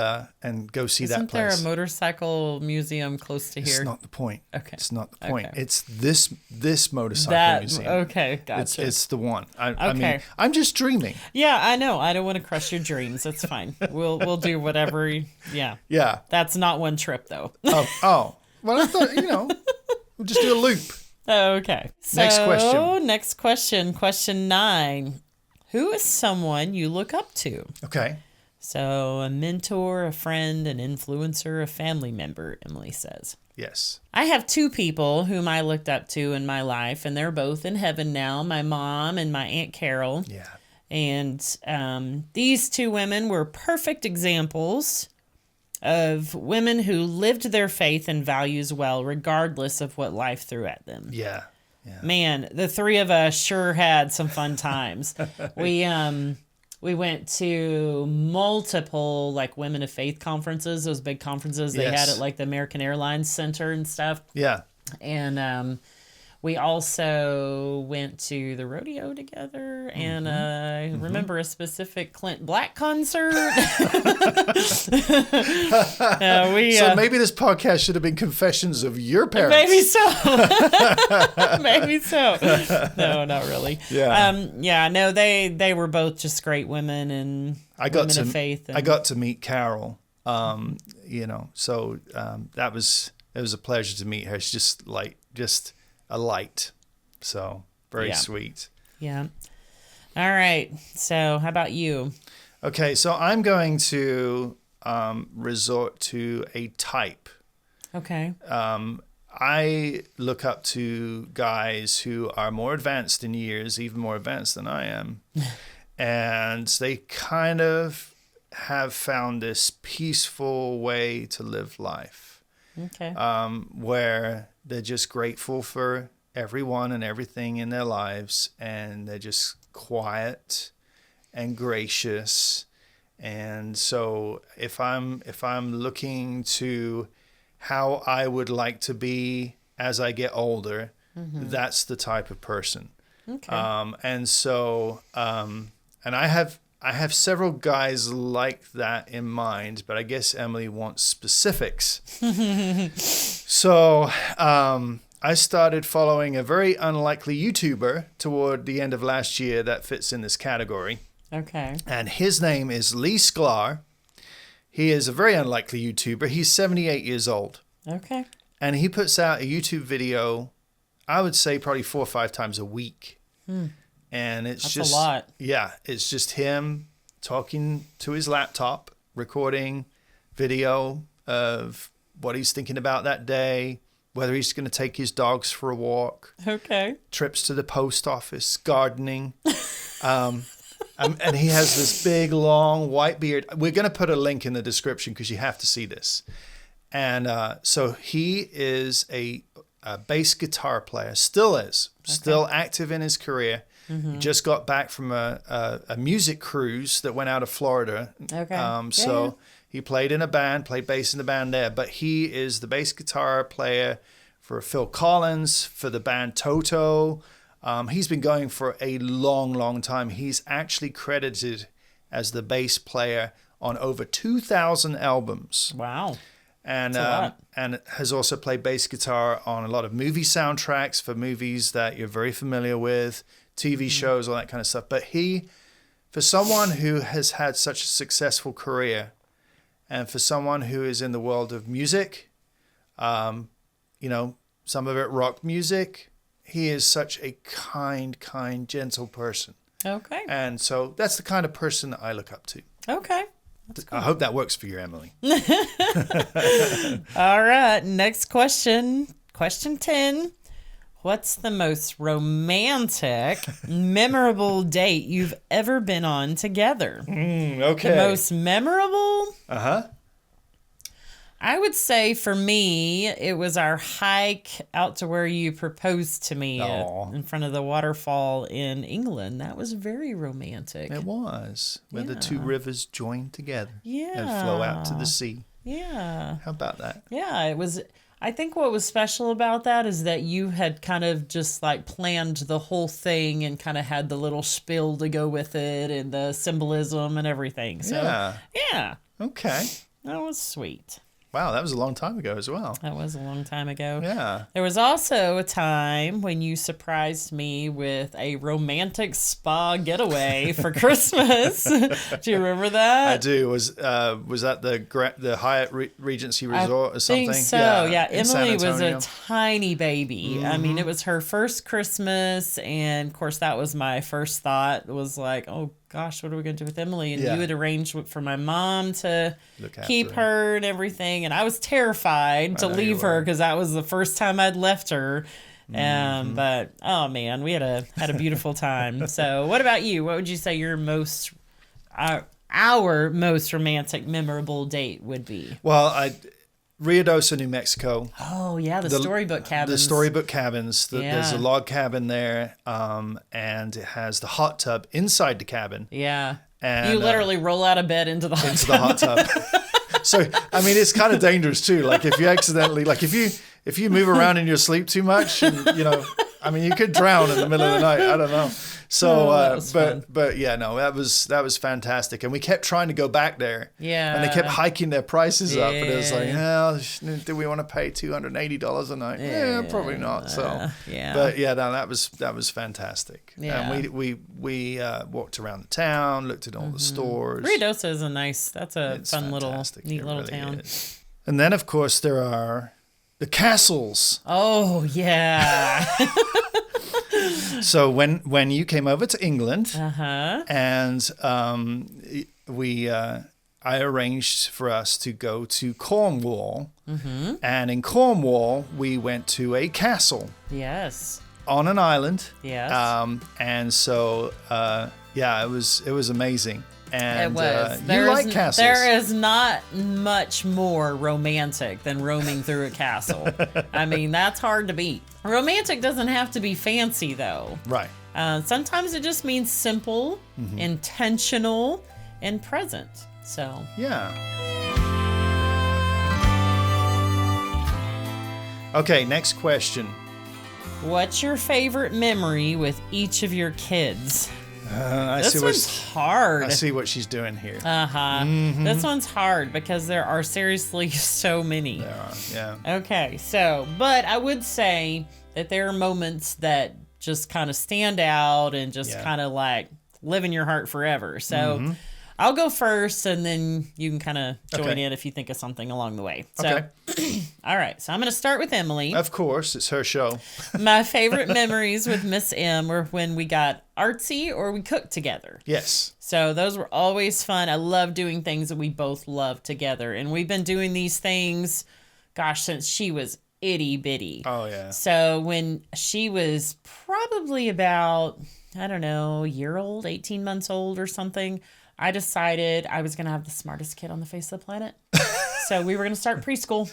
S2: go see that
S1: Isn't there
S2: place.
S1: a motorcycle museum close to here?
S2: It's not the point.
S1: Okay.
S2: It's not the point.
S1: Okay.
S2: It's this motorcycle museum.
S1: Okay, gotcha.
S2: It's the one. I mean,
S1: Okay.
S2: I'm just dreaming.
S1: Yeah, I know. I don't want to crush your dreams. That's fine. We'll do whatever. Yeah.
S2: Yeah.
S1: That's not one trip though.
S2: Oh. Well, I thought, we'll just do a loop.
S1: Okay. So,
S2: Next question.
S1: Next question. Question 9. Who is someone you look up to?
S2: Okay.
S1: So, a mentor, a friend, an influencer, a family member, Emily says.
S2: Yes.
S1: I have 2 people whom I looked up to in my life, and they're both in heaven now, my mom and my Aunt Carol.
S2: Yeah.
S1: And these 2 women were perfect examples of women who lived their faith and values well, regardless of what life threw at them.
S2: Yeah. Yeah.
S1: Man, the 3 of us sure had some fun times. We went to multiple women of faith conferences, those big conferences they had at the American Airlines Center and stuff.
S2: Yeah.
S1: And we also went to the rodeo together, and I remember a specific Clint Black concert.
S2: So maybe this podcast should have been confessions of your parents.
S1: Maybe so. Maybe so. No, not really.
S2: Yeah.
S1: No, they were both just great women and women of faith. And
S2: I got to meet Carol. So it was a pleasure to meet her. She's just a light. So very sweet.
S1: Yeah. All right. So how about you?
S2: Okay, so I'm going to resort to a type.
S1: Okay.
S2: I look up to guys who are more advanced in years, even more advanced than I am. And they kind of have found this peaceful way to live life.
S1: Okay.
S2: Where they're just grateful for everyone and everything in their lives, and they're just quiet and gracious. And so if I'm looking to how I would like to be as I get older, that's the type of person.
S1: Okay.
S2: And I have several guys like that in mind, but I guess Emily wants specifics. So I started following a very unlikely YouTuber toward the end of last year that fits in this category.
S1: Okay.
S2: And his name is Lee Sklar. He is a very unlikely YouTuber. He's 78 years old.
S1: Okay.
S2: And he puts out a YouTube video, I would say probably 4 or 5 times a week. And that's just
S1: a lot.
S2: Yeah, it's just him talking to his laptop, recording video of what he's thinking about that day, whether he's going to take his dogs for a walk,
S1: Okay.
S2: trips to the post office, gardening. And he has this big, long, white beard. We're going to put a link in the description because you have to see this. And so he is a bass guitar player, still active in his career. He just got back from a music cruise that went out of Florida.
S1: Okay.
S2: He played in a band, played bass in the band there, but he is the bass guitar player for Phil Collins, for the band Toto. He's been going for a long, long time. He's actually credited as the bass player on over 2,000 albums.
S1: Wow.
S2: And
S1: That's a lot.
S2: and has also played bass guitar on a lot of movie soundtracks for movies that you're very familiar with, TV shows, all that kind of stuff. But for someone who has had such a successful career, and for someone who is in the world of music, some of it rock music, he is such a kind, gentle person.
S1: Okay.
S2: And so that's the kind of person that I look up to.
S1: Okay.
S2: I hope that works for you, Emily.
S1: All right. Next question. Question 10. What's the most romantic, memorable date you've ever been on together?
S2: Okay.
S1: The most memorable?
S2: Uh-huh.
S1: I would say for me, it was our hike out to where you proposed to me in front of the waterfall in England. That was very romantic.
S2: It was, where the two rivers join together
S1: Yeah.
S2: and flow out to the sea.
S1: Yeah.
S2: How about that?
S1: Yeah, it was. I think what was special about that is that you had kind of just planned the whole thing and kind of had the little spiel to go with it and the symbolism and everything. So,
S2: Yeah.
S1: yeah.
S2: Okay.
S1: That was sweet.
S2: Wow, that was a long time ago as well.
S1: That was a long time ago.
S2: Yeah.
S1: There was also a time when you surprised me with a romantic spa getaway for Christmas. Do you remember that?
S2: I do. Was that the Hyatt Regency Resort or something?
S1: I think so. Yeah.
S2: in San
S1: Emily was
S2: Antonio?
S1: a tiny baby. I mean, it was her first Christmas, and of course, that was my first thought. Was like, oh gosh, what are we going to do with Emily? And
S2: Yeah.
S1: you had arranged for my mom to
S2: Look after
S1: keep her and everything, and I was terrified to
S2: know
S1: leave
S2: you
S1: her
S2: were.
S1: because that was the first time I'd left her. But oh man, we had a beautiful time. So, what about you? What would you say your most our most romantic, memorable date would be?
S2: Well, Ruidoso, New Mexico.
S1: Oh yeah, the storybook cabins.
S2: The storybook cabins. There's
S1: Yeah.
S2: a log cabin there, and it has the hot tub inside the cabin.
S1: Yeah.
S2: And,
S1: You literally roll out of bed into the hot
S2: into
S1: tub.
S2: the hot tub. So I mean, it's kind of dangerous too. Like if you accidentally, like if you move around in your sleep too much, and I mean, you could drown in the middle of the night. I don't know. So,
S1: that was fun.
S2: but yeah, no, that was fantastic, and we kept trying to go back there.
S1: Yeah.
S2: And they kept hiking their prices up, and it was like,
S1: Yeah.
S2: do we want to pay $280 a night? Yeah, probably not. So,
S1: yeah.
S2: But yeah, no, that was fantastic.
S1: Yeah.
S2: And we walked around the town, looked at all the stores.
S1: Ruidoso is that's a
S2: It's
S1: fun
S2: fantastic.
S1: neat
S2: It
S1: little
S2: really
S1: town.
S2: is. And then, of course, there are the castles.
S1: Oh yeah.
S2: So when you came over to England,
S1: Uh-huh.
S2: and I arranged for us to go to Cornwall, and in Cornwall we went to a castle
S1: Yes.
S2: on an island.
S1: Yes.
S2: And so it was amazing. And
S1: It was.
S2: you like castles.
S1: There is not much more romantic than roaming through a castle. I mean, that's hard to beat. Romantic doesn't have to be fancy, though.
S2: Right.
S1: Sometimes it just means simple, intentional, and present. So,
S2: Yeah. Okay, next question.
S1: what's your favorite memory with each of your kids? This one's hard.
S2: I see what she's doing here.
S1: Uh-huh. This one's hard because there are seriously so many.
S2: Yeah.
S1: Okay, so, but I would say that there are moments that just kind of stand out and just
S2: Yeah.
S1: kind of like live in your heart forever. So I'll go first and then you can kind of join
S2: Okay.
S1: in if you think of something along the way. So,
S2: Okay.
S1: all right, so I'm going to start with Emily.
S2: Of course, it's her show.
S1: My favorite memories with Miss M were when we got artsy or we cooked together.
S2: Yes.
S1: So those were always fun. I love doing things that we both love together. And we've been doing these things, gosh, since she was itty bitty.
S2: Oh, yeah.
S1: So when she was probably about, I don't know, a year old, 18 months old or something, I decided I was going to have the smartest kid on the face of the planet. So we were going to start preschool.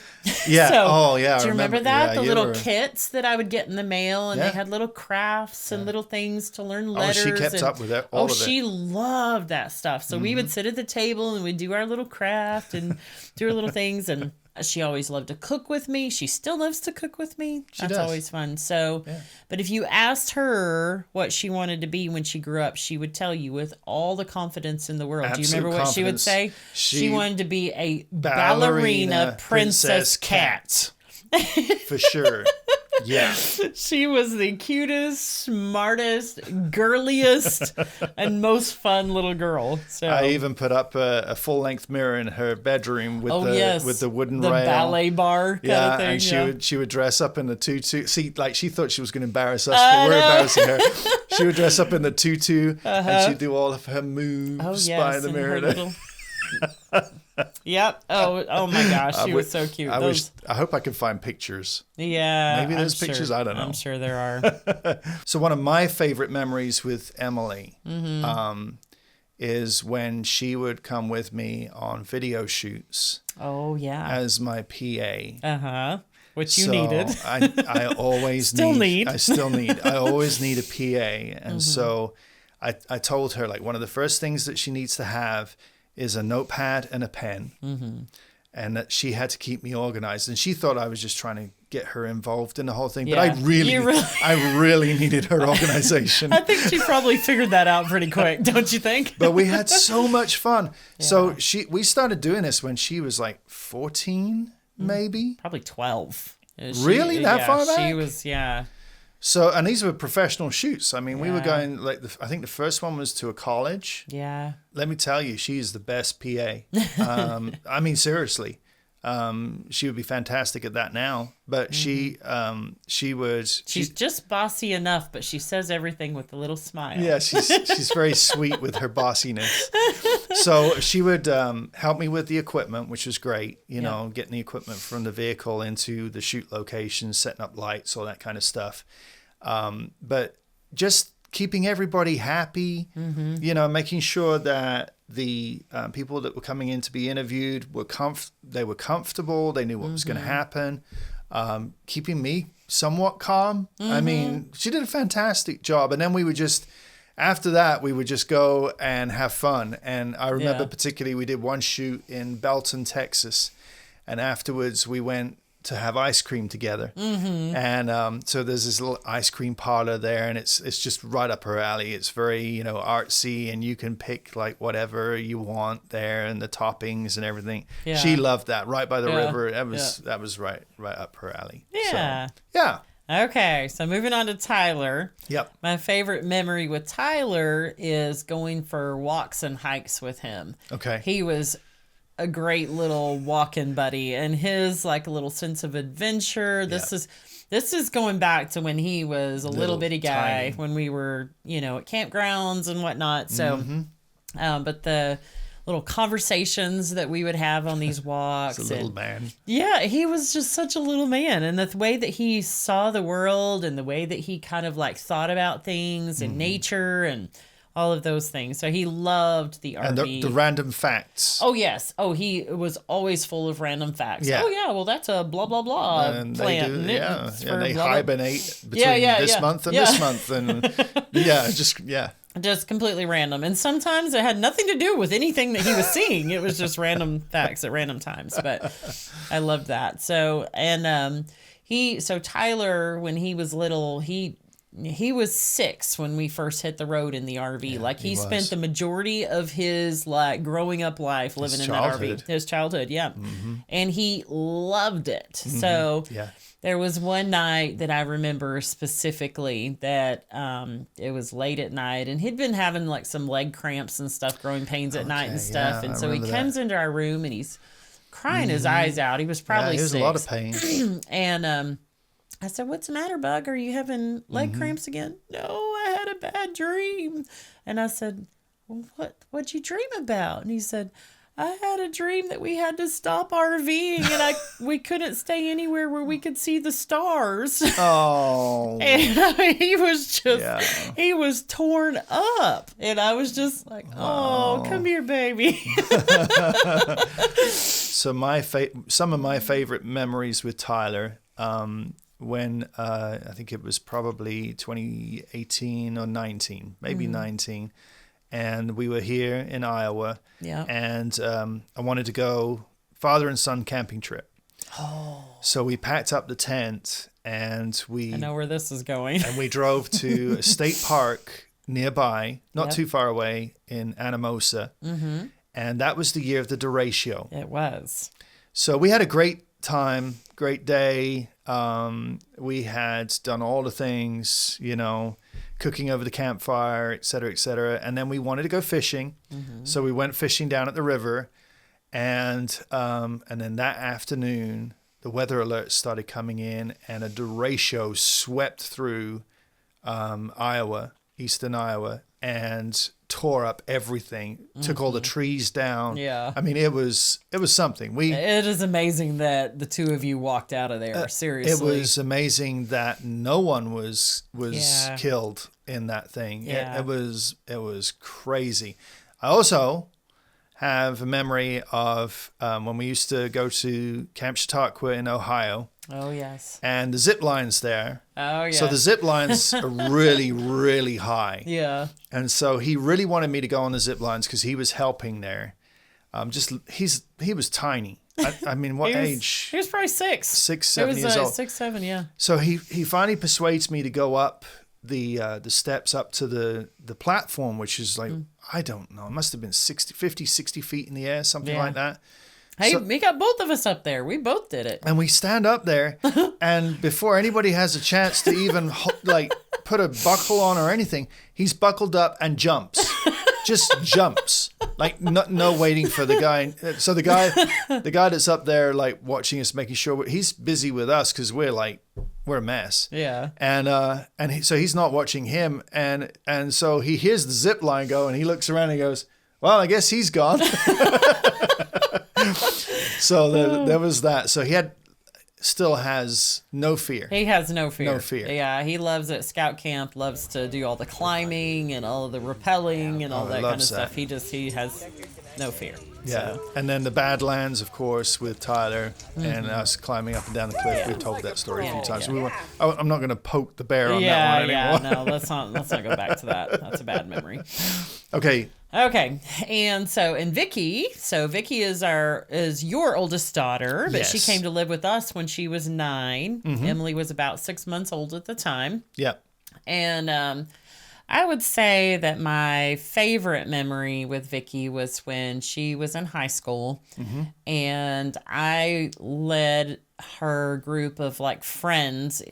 S2: Yeah.
S1: So,
S2: Oh, yeah. I
S1: do you remember that?
S2: Yeah,
S1: The
S2: you
S1: little
S2: were-
S1: kits that I would get in the mail, and
S2: Yeah.
S1: they had little crafts and little things to learn
S2: Oh,
S1: letters.
S2: she kept
S1: and,
S2: up with all of it.
S1: she loved that stuff. So we would sit at the table and we'd do our little craft and do our little things. And she always loved to cook with me. She still loves to cook with me. That's
S2: does.
S1: always fun. So, but if you asked her what she wanted to be when she grew up, she would tell you with all the confidence in the world. Do you
S2: Absolute
S1: remember what she would say?
S2: confidence.
S1: She wanted to be a
S2: Ballerina
S1: ballerina princess cat.
S2: For sure. Yeah.
S1: She was the cutest, smartest, girliest, and most fun little girl. So
S2: I even put up a full-length mirror in her bedroom with with the wooden
S1: the
S2: rail.
S1: ballet bar kind of thing.
S2: And she would dress up in the tutu. See, like she thought she was going to embarrass us, but we're embarrassing her. She would dress up in the tutu, and she'd do all of her moves by the
S1: and
S2: mirror.
S1: her little... Yep. Oh my gosh, she was so cute.
S2: I hope I can find pictures.
S1: Yeah.
S2: Maybe there's pictures, I don't know.
S1: I'm sure there are.
S2: So one of my favorite memories with Emily
S1: Mm-hmm.
S2: is when she would come with me on video shoots
S1: Oh yeah.
S2: as my PA.
S1: Which you needed.
S2: I always
S1: Still need.
S2: I still need. I always need a PA. And so I told her, like, one of the first things that she needs to have is a notepad and a pen. and that she had to keep me organized. And she thought I was just trying to get her involved in the whole thing.
S1: Yeah.
S2: But I really needed her organization.
S1: I think she probably figured that out pretty quick, don't you think?
S2: But we had so much fun. Yeah. So we started doing this when she was like 14, maybe.
S1: Probably 12.
S2: Really? That far back?
S1: She was, yeah.
S2: So, and these were professional shoots. I mean, we were going I think the first one was to a college.
S1: Yeah.
S2: Let me tell you, she is the best PA. I mean, seriously, she would be fantastic at that now. But she's
S1: just bossy enough, but she says everything with a little smile.
S2: Yeah, she's very sweet with her bossiness. So she would help me with the equipment, which was great. You know, getting the equipment from the vehicle into the shoot location, setting up lights, all that kind of stuff. But just keeping everybody happy, you know, making sure that the people that were coming in to be interviewed were comfortable. They knew what was going to happen. Keeping me somewhat calm. I mean, she did a fantastic job. And then after that, we would just go and have fun. And I remember particularly we did one shoot in Belton, Texas. And afterwards we went to have ice cream together. And so there's this little ice cream parlor there, and it's just right up her alley. It's very, you know, artsy, and you can pick like whatever you want there and the toppings and everything. Yeah. She loved that, right by the river. That was right up her alley.
S1: Yeah.
S2: So, yeah.
S1: Okay, so moving on to Tyler.
S2: Yep.
S1: My favorite memory with Tyler is going for walks and hikes with him.
S2: Okay.
S1: He was a great little walking buddy, and his like a little sense of adventure. This is going back to when he was a little bitty guy, when we were, you know, at campgrounds and whatnot. So, but the little conversations that we would have on these walks.
S2: He's a little man.
S1: Yeah, he was just such a little man, and the way that he saw the world and the way that he kind of like thought about things and nature and all of those things. So he loved the RV.
S2: And the random facts.
S1: Oh, yes. Oh, he was always full of random facts.
S2: Yeah.
S1: Oh, yeah, well, that's a blah, blah, blah
S2: and
S1: plant.
S2: They do,
S1: and
S2: they
S1: blah,
S2: hibernate between this month and this month. And
S1: just completely random. And sometimes it had nothing to do with anything that he was seeing. It was just random facts at random times. But I loved that. So, and so Tyler, when he was little, he was 6 when we first hit the road in the RV. Like he spent the majority of his like growing up life living in that RV. His childhood, yeah. And he loved it. So there was one night that I remember specifically that it was late at night, and he'd been having like some leg cramps and stuff, growing pains at night and stuff. And so he comes into our room and he's crying his eyes out. He was probably 6.
S2: He was a lot of pain.
S1: And I said, "What's the matter, Bug? Are you having leg cramps again?" "No, I had a bad dream." And I said, "Well, what'd you dream about?" And he said, "I had a dream that we had to stop RVing and we couldn't stay anywhere where we could see the stars."
S2: Oh.
S1: And I mean, he was he was torn up. And I was just like, "Oh, come here, baby."
S2: So some of my favorite memories with Tyler, when I think it was probably 2018 or 19, maybe 19. And we were here in Iowa.
S1: Yeah.
S2: And I wanted to go father and son camping trip.
S1: Oh.
S2: So we packed up the tent and
S1: I know where this is going.
S2: And we drove to a state park nearby, not too far away, in Anamosa. And that was the year of the derecho.
S1: It was.
S2: So we had a great time, great day. We had done all the things, you know, cooking over the campfire, et cetera, and then we wanted to go fishing. So we went fishing down at the river, and then that afternoon the weather alerts started coming in, and a derecho swept through Iowa, eastern Iowa, and tore up everything, took all the trees down.
S1: Yeah.
S2: I mean, it was something.
S1: It is amazing that the two of you walked out of there, seriously.
S2: It was amazing that no one was killed in that thing.
S1: Yeah.
S2: It was crazy. I also have a memory of when we used to go to Camp Chautauqua in Ohio.
S1: Oh, yes.
S2: And the zip lines there. Oh, yes. So the zip lines are really, really high.
S1: Yeah.
S2: And so he really wanted me to go on the zip lines because he was helping there. He was tiny. I mean, what age?
S1: He was probably 6.
S2: 6, 7 years old.
S1: 6, 7, yeah.
S2: So he finally persuades me to go up the steps up to the platform, which is like, I don't know, it must have been 50, 60 feet in the air, something like that.
S1: Hey, we got both of us up there. We both did it.
S2: And we stand up there, and before anybody has a chance to even put a buckle on or anything, he's buckled up and jumps. Just jumps, like no waiting for the guy. So the guy that's up there like watching us, making sure he's busy with us because we're a mess.
S1: Yeah.
S2: And so he's not watching him, and so he hears the zip line go, and he looks around and he goes, "Well, I guess he's gone." So there was that. So still has no fear.
S1: He has no fear.
S2: No fear.
S1: Yeah, he loves at scout camp, loves to do all the climbing and all of the rappelling and all that kind of stuff. He has no fear.
S2: Yeah.
S1: So.
S2: And then the Badlands, of course, with Tyler and us climbing up and down the cliff. Yeah. We've told that story a few times.
S1: Yeah.
S2: I'm not going to poke the bear on that one anymore.
S1: Yeah, no, let's not go back to that. That's a bad memory.
S2: Okay.
S1: And Vicky is your oldest daughter, but she came to live with us when she was 9. Mm-hmm. Emily was about 6 months old at the time.
S2: Yeah.
S1: And I would say that my favorite memory with Vicky was when she was in high school, and I led her group of friends.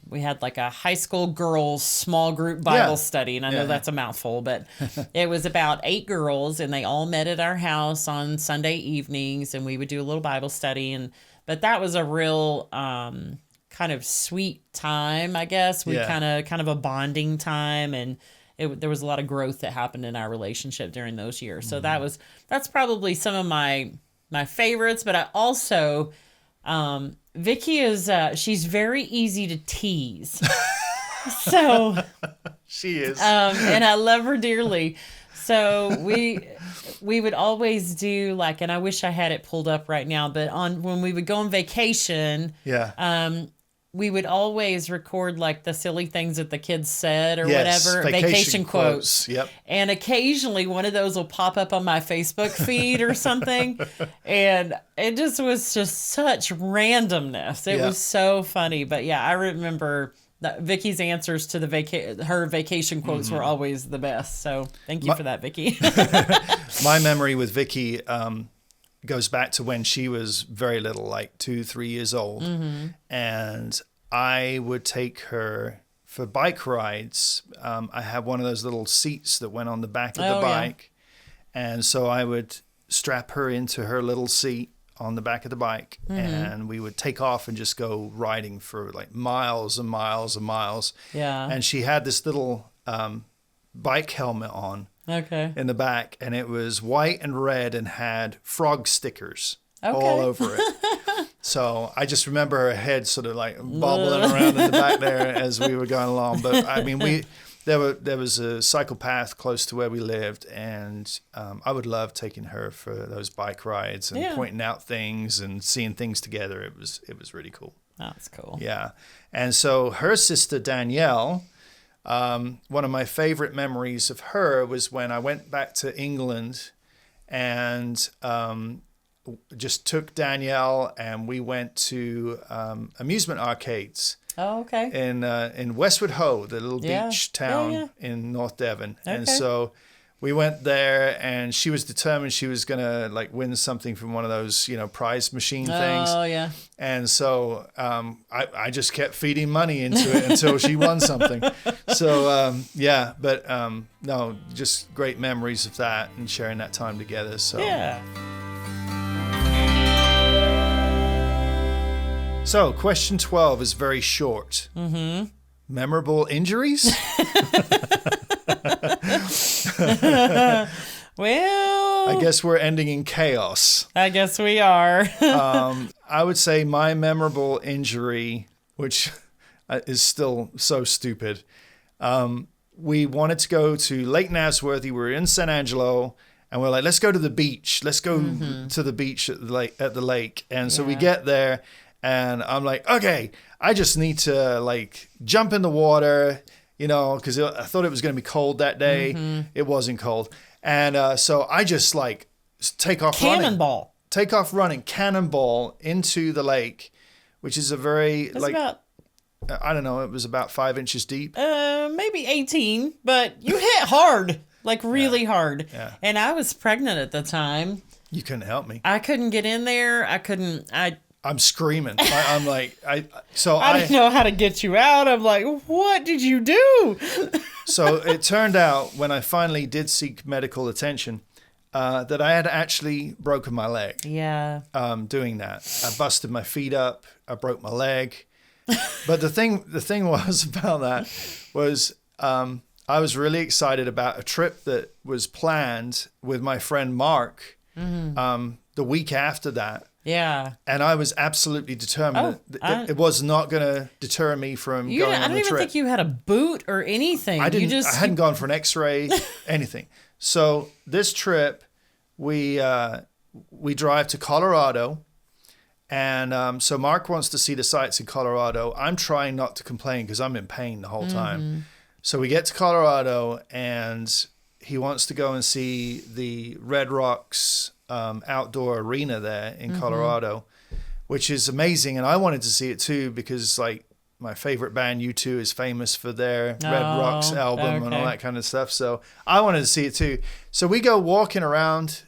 S1: We had a high school girls small group Bible study, and I know that's a mouthful, but it was about 8 girls, and they all met at our house on Sunday evenings, and we would do a little Bible study. But that was a real kind of sweet time, I guess. We kind of a bonding time, and there was a lot of growth that happened in our relationship during those years. So that's probably some of my favorites. But I also Vicky is she's very easy to tease. So
S2: she is,
S1: and I love her dearly. So we would always do and I wish I had it pulled up right now, but when we would go on vacation, we would always record the silly things that the kids said or whatever. Vacation quotes.
S2: Yep.
S1: And occasionally one of those will pop up on my Facebook feed or something. And it was such randomness. It was so funny. But yeah, I remember that Vicky's answers to her vacation quotes were always the best. So thank you for that, Vicky.
S2: My memory with Vicky goes back to when she was very little, 2-3 years old. And I would take her for bike rides. I had one of those little seats that went on the back of the bike. And so I would strap her into her little seat on the back of the bike, and we would take off and just go riding for miles and miles and miles.
S1: Yeah.
S2: And she had this little bike helmet on.
S1: Okay.
S2: In the back, and it was white and red and had frog stickers all over it. So I just remember her head sort of bobbling around in the back there as we were going along. But I mean, there was a cycle path close to where we lived, and I would love taking her for those bike rides and pointing out things and seeing things together. It was really cool.
S1: That's cool.
S2: Yeah, and so her sister Danielle. One of my favorite memories of her was when I went back to England and just took Danielle and we went to amusement arcades.
S1: Oh, okay.
S2: In Westwood Ho, the little beach town in North Devon. Okay. And so we went there, and she was determined she was going to win something from one of those, prize machine things.
S1: Oh, yeah.
S2: And so I just kept feeding money into it until she won something. So, no, just great memories of that and sharing that time together. So,
S1: yeah.
S2: So, question 12 is very short. Mm-hmm. Memorable injuries?
S1: Well,
S2: I guess we're ending in chaos.
S1: I guess we are.
S2: I would say my memorable injury, which is still so stupid. We wanted to go to Lake Nasworthy. We were in San Angelo, and we're like, let's go to the beach. Let's go to the beach at the lake. And so we get there, and I'm like, okay, I just need to jump in the water, because I thought it was going to be cold that day. It wasn't cold. And so I just take off running.
S1: Cannonball.
S2: take off running, cannonball into the lake, which is a very
S1: It's about
S2: I don't know, it was about 5 inches deep.
S1: maybe 18, but you hit hard, like really hard.
S2: Yeah.
S1: And I was pregnant at the time.
S2: You couldn't help me.
S1: I couldn't get in there.
S2: I'm screaming. I'm like,
S1: I didn't know how to get you out. I'm like, what did you do?
S2: So it turned out when I finally did seek medical attention, that I had actually broken my leg.
S1: Yeah.
S2: Doing that. I busted my feet up. I broke my leg. But the thing was about that was I was really excited about a trip that was planned with my friend Mark the week after that.
S1: Yeah.
S2: And I was absolutely determined that it was not going to deter me from going on the trip.
S1: I don't even think you had a boot or anything.
S2: I hadn't gone for an X-ray, anything. So this trip, we drive to Colorado. And so Mark wants to see the sights in Colorado. I'm trying not to complain because I'm in pain the whole time. So we get to Colorado, and he wants to go and see the Red Rocks outdoor arena there in Colorado, which is amazing. And I wanted to see it too because, like, my favorite band, U2, is famous for their Red Rocks album and all that kind of stuff. So I wanted to see it too. So we go walking around.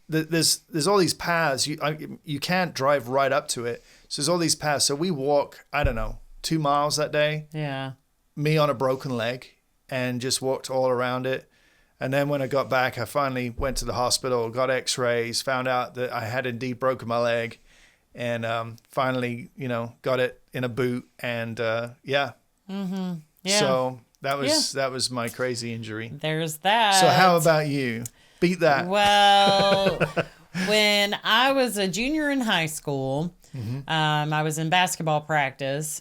S2: There's all these paths. You can't drive right up to it. So there's all these paths. So we walk, I don't know, 2 miles that day.
S1: Yeah.
S2: Me on a broken leg, and just walked all around it. And then when I got back, I finally went to the hospital, got X-rays, found out that I had indeed broken my leg, and finally, got it in a boot. And yeah. So that was my crazy injury.
S1: There's that.
S2: So how about you? Beat that.
S1: Well, when I was a junior in high school, I was in basketball practice,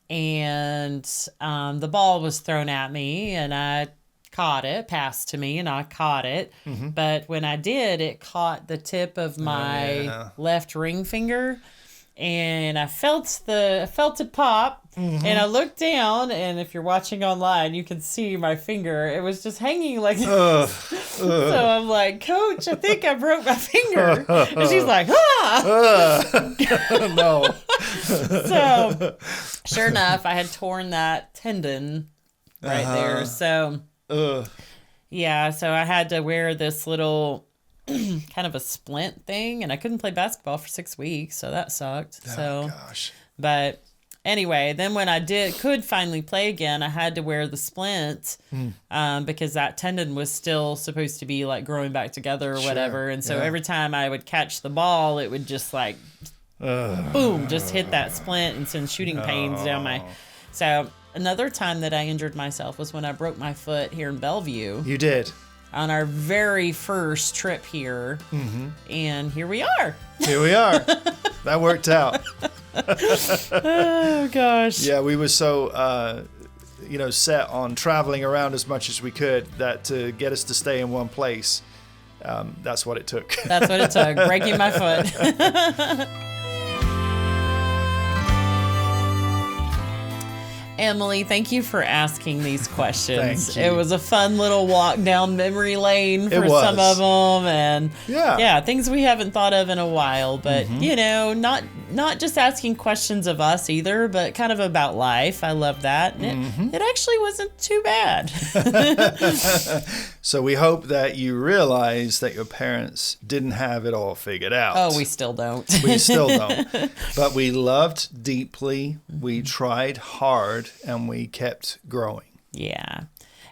S1: and the ball was thrown at me, and I caught it, passed to me, and I caught it. But when I did, it caught the tip of my left ring finger, and I felt it pop. And I looked down, and if you're watching online, you can see my finger. It was just hanging like this. So I'm like, Coach, I think I broke my finger. And she's like,
S2: No.
S1: So sure enough, I had torn that tendon right there. So yeah, so I had to wear this little kind of a splint thing, and I couldn't play basketball for 6 weeks, so that sucked.
S2: Gosh.
S1: But anyway, then when I could finally play again, I had to wear the splint because that tendon was still supposed to be like growing back together or whatever. And so every time I would catch the ball, it would just like, boom, just hit that splint and send shooting pains down my... So another time that I injured myself was when I broke my foot here in Bellevue.
S2: You did.
S1: On our very first trip here. And here we are.
S2: Here we are. That worked out.
S1: Oh, gosh.
S2: Yeah, we were so, set on traveling around as much as we could that to get us to stay in one place, that's what it took.
S1: That's what it took, breaking my foot. Emily, thank you for asking these questions.
S2: Thank you.
S1: It was a fun little walk down memory lane for some of them, and things we haven't thought of in a while. But not just asking questions of us either, but kind of about life. I love that. And it actually wasn't too bad.
S2: So we hope that you realize that your parents didn't have it all figured out.
S1: Oh, we still don't.
S2: We still don't. But we loved deeply. We tried hard. And we kept growing.
S1: Yeah.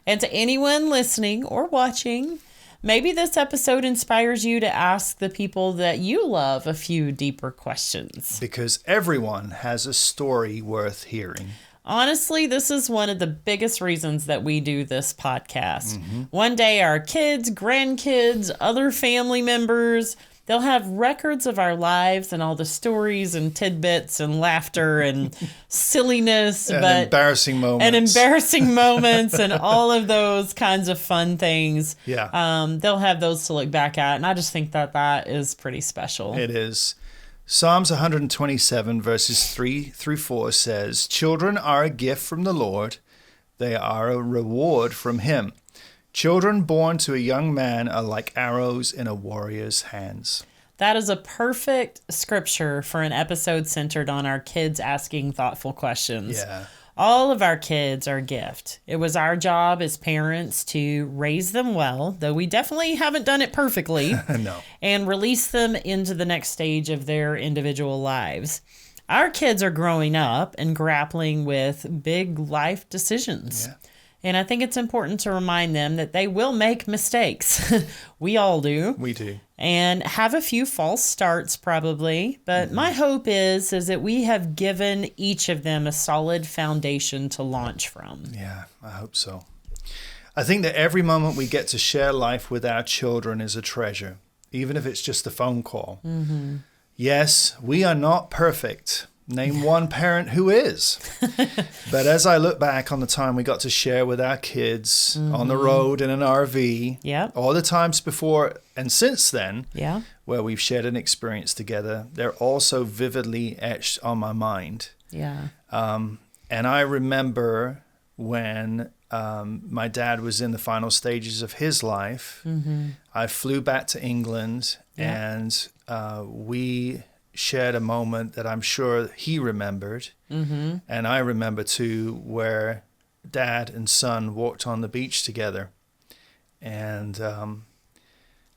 S1: And to anyone listening or watching, maybe this episode inspires you to ask the people that you love a few deeper questions.
S2: Because everyone has a story worth hearing.
S1: Honestly, this is one of the biggest reasons that we do this podcast. One day our kids, grandkids, other family members, they'll have records of our lives and all the stories and tidbits and laughter and silliness.
S2: And embarrassing moments.
S1: And all of those kinds of fun things.
S2: Yeah.
S1: They'll have those to look back at. And I just think that is pretty special.
S2: It is. Psalms 127 verses 3-4 says, "Children are a gift from the Lord. They are a reward from him. Children born to a young man are like arrows in a warrior's hands."
S1: That is a perfect scripture for an episode centered on our kids asking thoughtful questions.
S2: Yeah.
S1: All of our kids are a gift. It was our job as parents to raise them well, though we definitely haven't done it perfectly,
S2: No.
S1: and release them into the next stage of their individual lives. Our kids are growing up and grappling with big life decisions.
S2: Yeah.
S1: And I think it's important to remind them that they will make mistakes. We all do.
S2: We do.
S1: And have a few false starts probably. But my hope is that we have given each of them a solid foundation to launch from.
S2: Yeah, I hope so. I think that every moment we get to share life with our children is a treasure, even if it's just a phone call. Mm-hmm. Yes, we are not perfect. Name one parent who is. But as I look back on the time we got to share with our kids on the road in an RV,
S1: Yep.
S2: all the times before and since then,
S1: Yeah.
S2: where we've shared an experience together, they're also vividly etched on my mind.
S1: Yeah.
S2: And I remember when my dad was in the final stages of his life, I flew back to England and we shared a moment that I'm sure he remembered. And I remember too, where dad and son walked on the beach together. And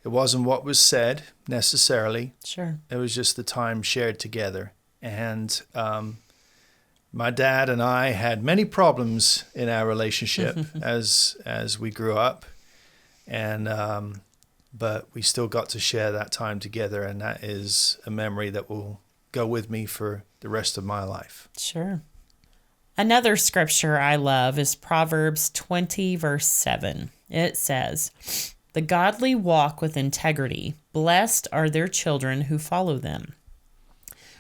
S2: it wasn't what was said necessarily.
S1: Sure.
S2: It was just the time shared together. And my dad and I had many problems in our relationship as we grew up. And but we still got to share that time together, and that is a memory that will go with me for the rest of my life.
S1: Sure. Another scripture I love is Proverbs 20, verse 7. It says, "The godly walk with integrity. Blessed are their children who follow them."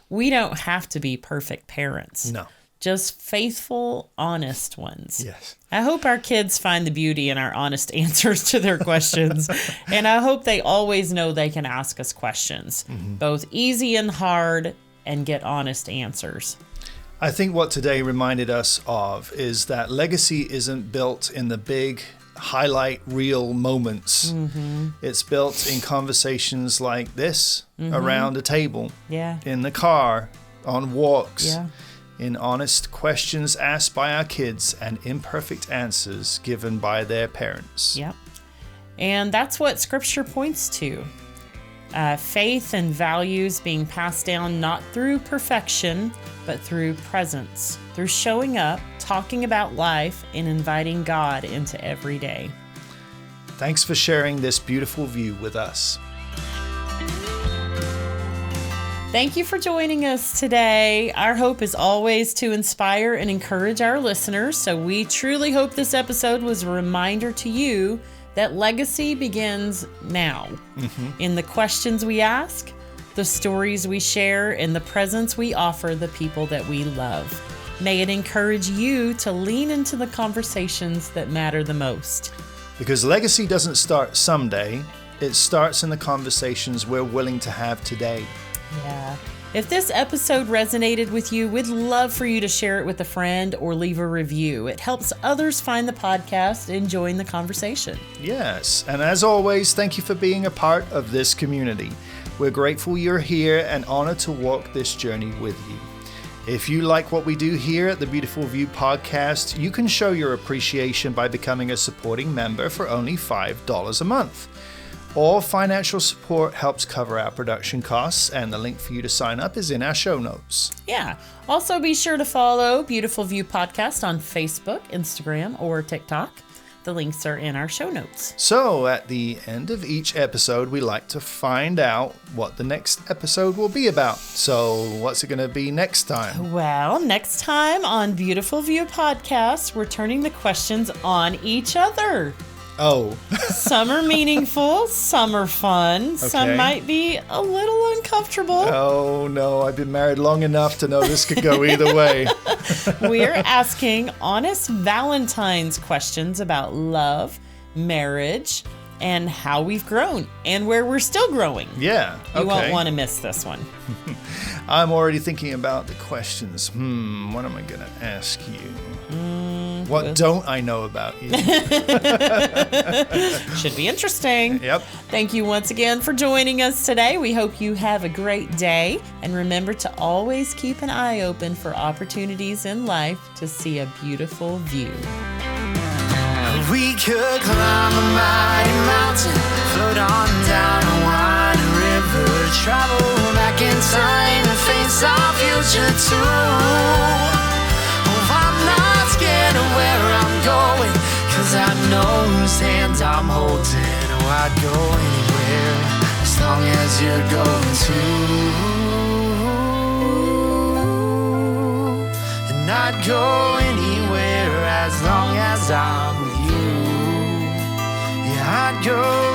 S1: We don't have to be perfect parents.
S2: No.
S1: Just faithful, honest ones.
S2: Yes.
S1: I hope our kids find the beauty in our honest answers to their questions. And I hope they always know they can ask us questions, both easy and hard, and get honest answers.
S2: I think what today reminded us of is that legacy isn't built in the big highlight reel moments. It's built in conversations like this, around a table,
S1: Yeah.
S2: in the car, on walks.
S1: Yeah.
S2: In honest questions asked by our kids and imperfect answers given by their parents.
S1: Yep. And that's what Scripture points to. Faith and values being passed down not through perfection, but through presence, through showing up, talking about life, and inviting God into every day.
S2: Thanks for sharing this beautiful view with us.
S1: Thank you for joining us today. Our hope is always to inspire and encourage our listeners, so we truly hope this episode was a reminder to you that legacy begins now. In the questions we ask, the stories we share, and the presence we offer the people that we love. May it encourage you to lean into the conversations that matter the most.
S2: Because legacy doesn't start someday, it starts in the conversations we're willing to have today.
S1: Yeah. If this episode resonated with you, we'd love for you to share it with a friend or leave a review. It helps others find the podcast and join the conversation.
S2: Yes, and as always, thank you for being a part of this community. We're grateful you're here and honored to walk this journey with you. If you like what we do here at the Beautiful View podcast, you can show your appreciation by becoming a supporting member for only $5 a month. All financial support helps cover our production costs, and the link for you to sign up is in our show notes.
S1: Yeah. Also, be sure to follow Beautiful View Podcast on Facebook, Instagram, or TikTok. The links are in our show notes.
S2: So, at the end of each episode, we like to find out what the next episode will be about. So, what's it going to be next time?
S1: Well, next time on Beautiful View Podcast, we're turning the questions on each other.
S2: Oh,
S1: Some are meaningful, some are fun, some
S2: Okay.
S1: might be a little uncomfortable.
S2: oh no, I've been married long enough to know this could go either way.
S1: We're asking honest Valentine's questions about love, marriage, and how we've grown and where we're still growing.
S2: Yeah, okay.
S1: You won't want to miss this one.
S2: I'm already thinking about the questions. What am I going to ask you? What don't I know about you?
S1: Should be interesting.
S2: Yep.
S1: Thank you once again for joining us today. We hope you have a great day. And remember to always keep an eye open for opportunities in life to see a beautiful view.
S3: We could climb a mighty mountain, float on down a winding river, travel back in time and face our future too. Oh, I'm not scared of where I'm going, 'cause I know whose hands I'm holding. Oh, I'd go anywhere as long as you're going too. And I'd go anywhere as long as I'm with you. Yeah, I'd go